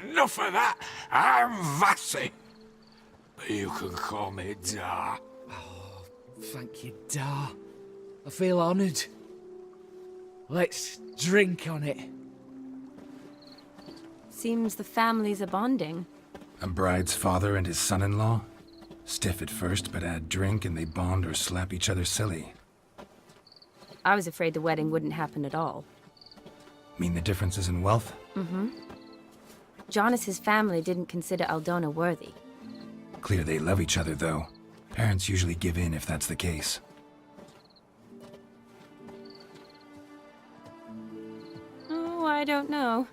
Enough of that. I'm Vassy. But you can call me Dar. Oh, thank you, Dar. I feel honoured. Let's drink on it. Seems the families are bonding. A bride's father and his son-in-law? Stiff at first, but add drink and they bond or slap each other silly. I was afraid the wedding wouldn't happen at all. Mean the differences in wealth? Mm-hmm. Jonas's family didn't consider Aldona worthy. Clear they love each other, though. Parents usually give in if that's the case. Oh, I don't know.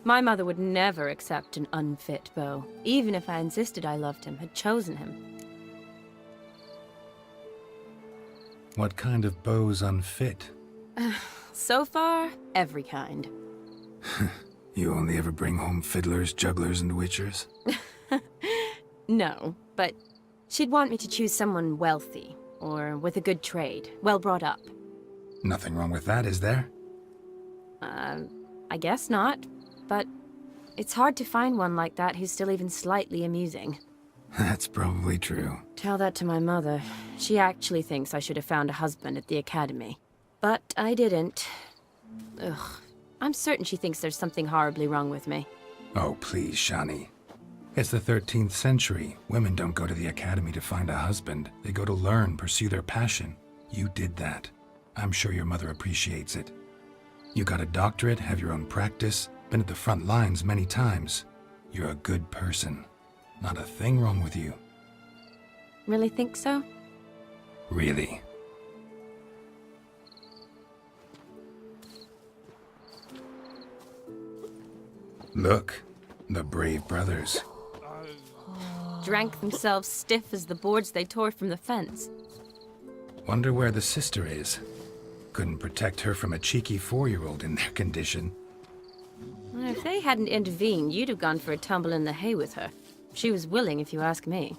My mother would never accept an unfit beau, even if I insisted I loved him, had chosen him. What kind of beau's unfit? So far, every kind. You only ever bring home fiddlers, jugglers, and witchers? No, but she'd want me to choose someone wealthy, or with a good trade, well brought up. Nothing wrong with that, is there? I guess not, but it's hard to find one like that who's still even slightly amusing. That's probably true. Tell that to my mother. She actually thinks I should have found a husband at the academy. But I didn't. Ugh. I'm certain she thinks there's something horribly wrong with me. Oh, please, Shani. It's the 13th century. Women don't go to the academy to find a husband. They go to learn, pursue their passion. You did that. I'm sure your mother appreciates it. You got a doctorate, have your own practice, been at the front lines many times. You're a good person. Not a thing wrong with you. Really think so? Really. Look, the brave brothers. Drank themselves stiff as the boards they tore from the fence. Wonder where the sister is. Couldn't protect her from a cheeky 4-year-old in their condition. If they hadn't intervened, you'd have gone for a tumble in the hay with her. She was willing, if you ask me.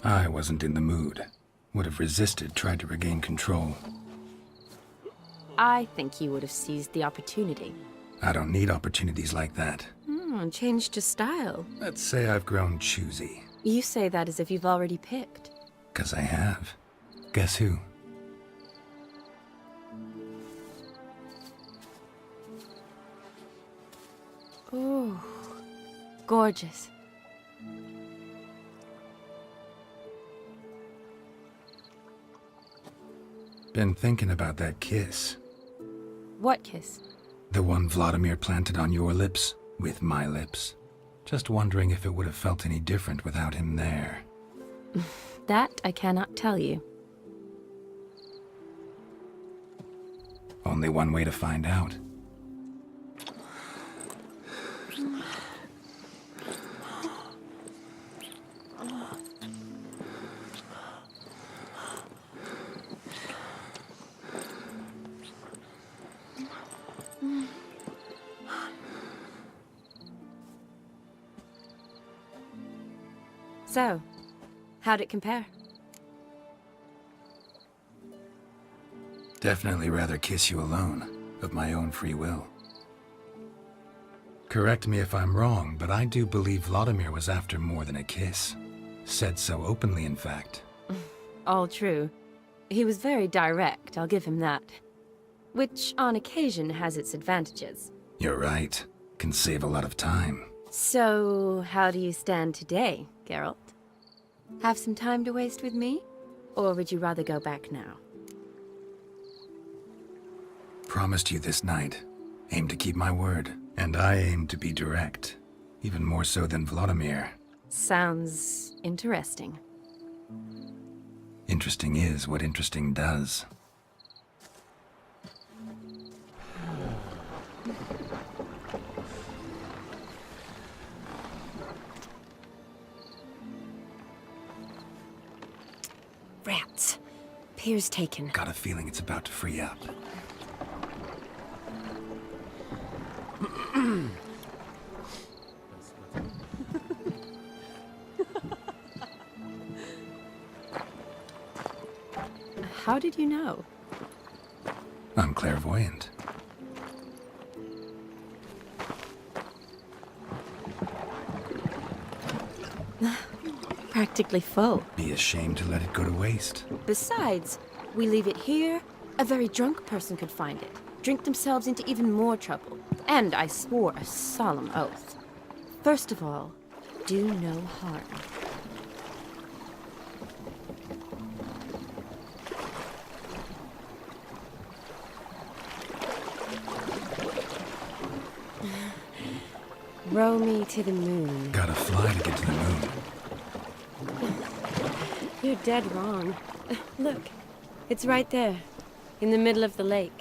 I wasn't in the mood. Would have resisted, tried to regain control. I think you would have seized the opportunity. I don't need opportunities like that. Changed your style. Let's say I've grown choosy. You say that as if you've already picked. 'Cause I have. Guess who? Ooh, gorgeous. Been thinking about that kiss. What kiss? The one Vladimir planted on your lips, with my lips. Just wondering if it would have felt any different without him there. That I cannot tell you. Only one way to find out. So, how'd it compare? Definitely rather kiss you alone, of my own free will. Correct me if I'm wrong, but I do believe Vladimir was after more than a kiss. Said so openly, in fact. All true. He was very direct, I'll give him that. Which, on occasion, has its advantages. You're right. Can save a lot of time. So, how do you stand today, Geralt? Have some time to waste with me? Or would you rather go back now? Promised you this night. Aim to keep my word. And I aim to be direct. Even more so than Vladimir. Sounds interesting. Interesting is what interesting does. Rats. Pier's taken. Got a feeling it's about to free up. How did you know? I'm clairvoyant. Practically full. Be ashamed to let it go to waste. Besides, we leave it here, a very drunk person could find it, drink themselves into even more trouble. And I swore a solemn oath. First of all, do no harm. Row me to the moon. Gotta fly to get to the moon. You're dead wrong. Look, it's right there, in the middle of the lake.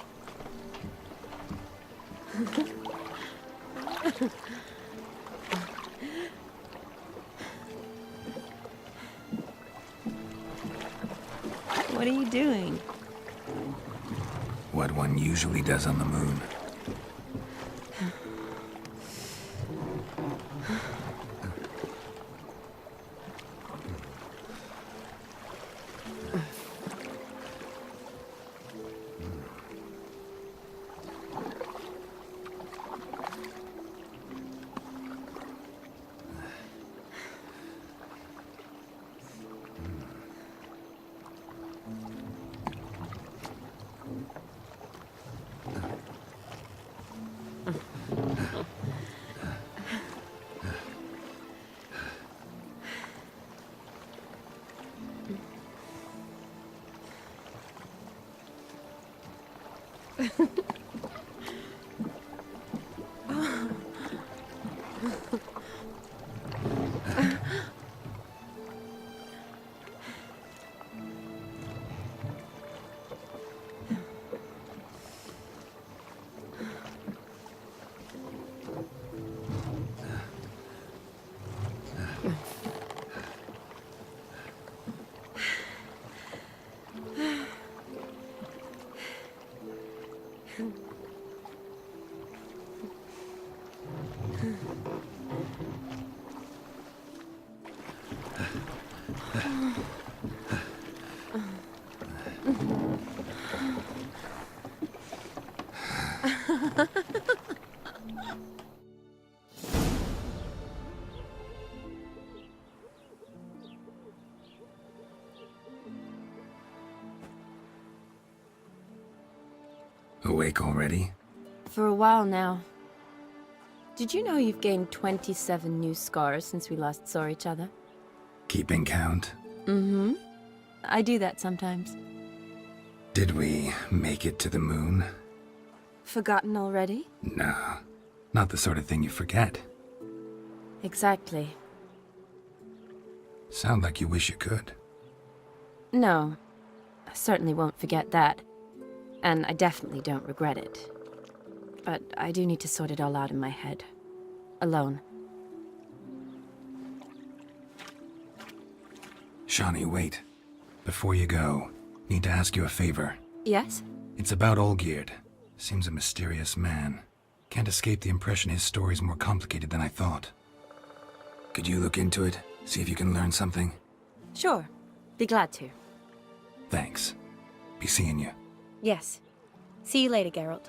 What are you doing? What one usually does on the moon. Awake already? For a while now. Did you know you've gained 27 new scars since we last saw each other? Keeping count? Mm-hmm. I do that sometimes. Did we make it to the moon? Forgotten already? No, not the sort of thing you forget. Exactly. Sound like you wish you could. No, I certainly won't forget that. And I definitely don't regret it. But I do need to sort it all out in my head. Alone. Shawnee, wait. Before you go, need to ask you a favor. Yes? It's about Olgierd. Seems a mysterious man. Can't escape the impression his story's more complicated than I thought. Could you look into it? See if you can learn something? Sure. Be glad to. Thanks. Be seeing you. Yes. See you later, Geralt.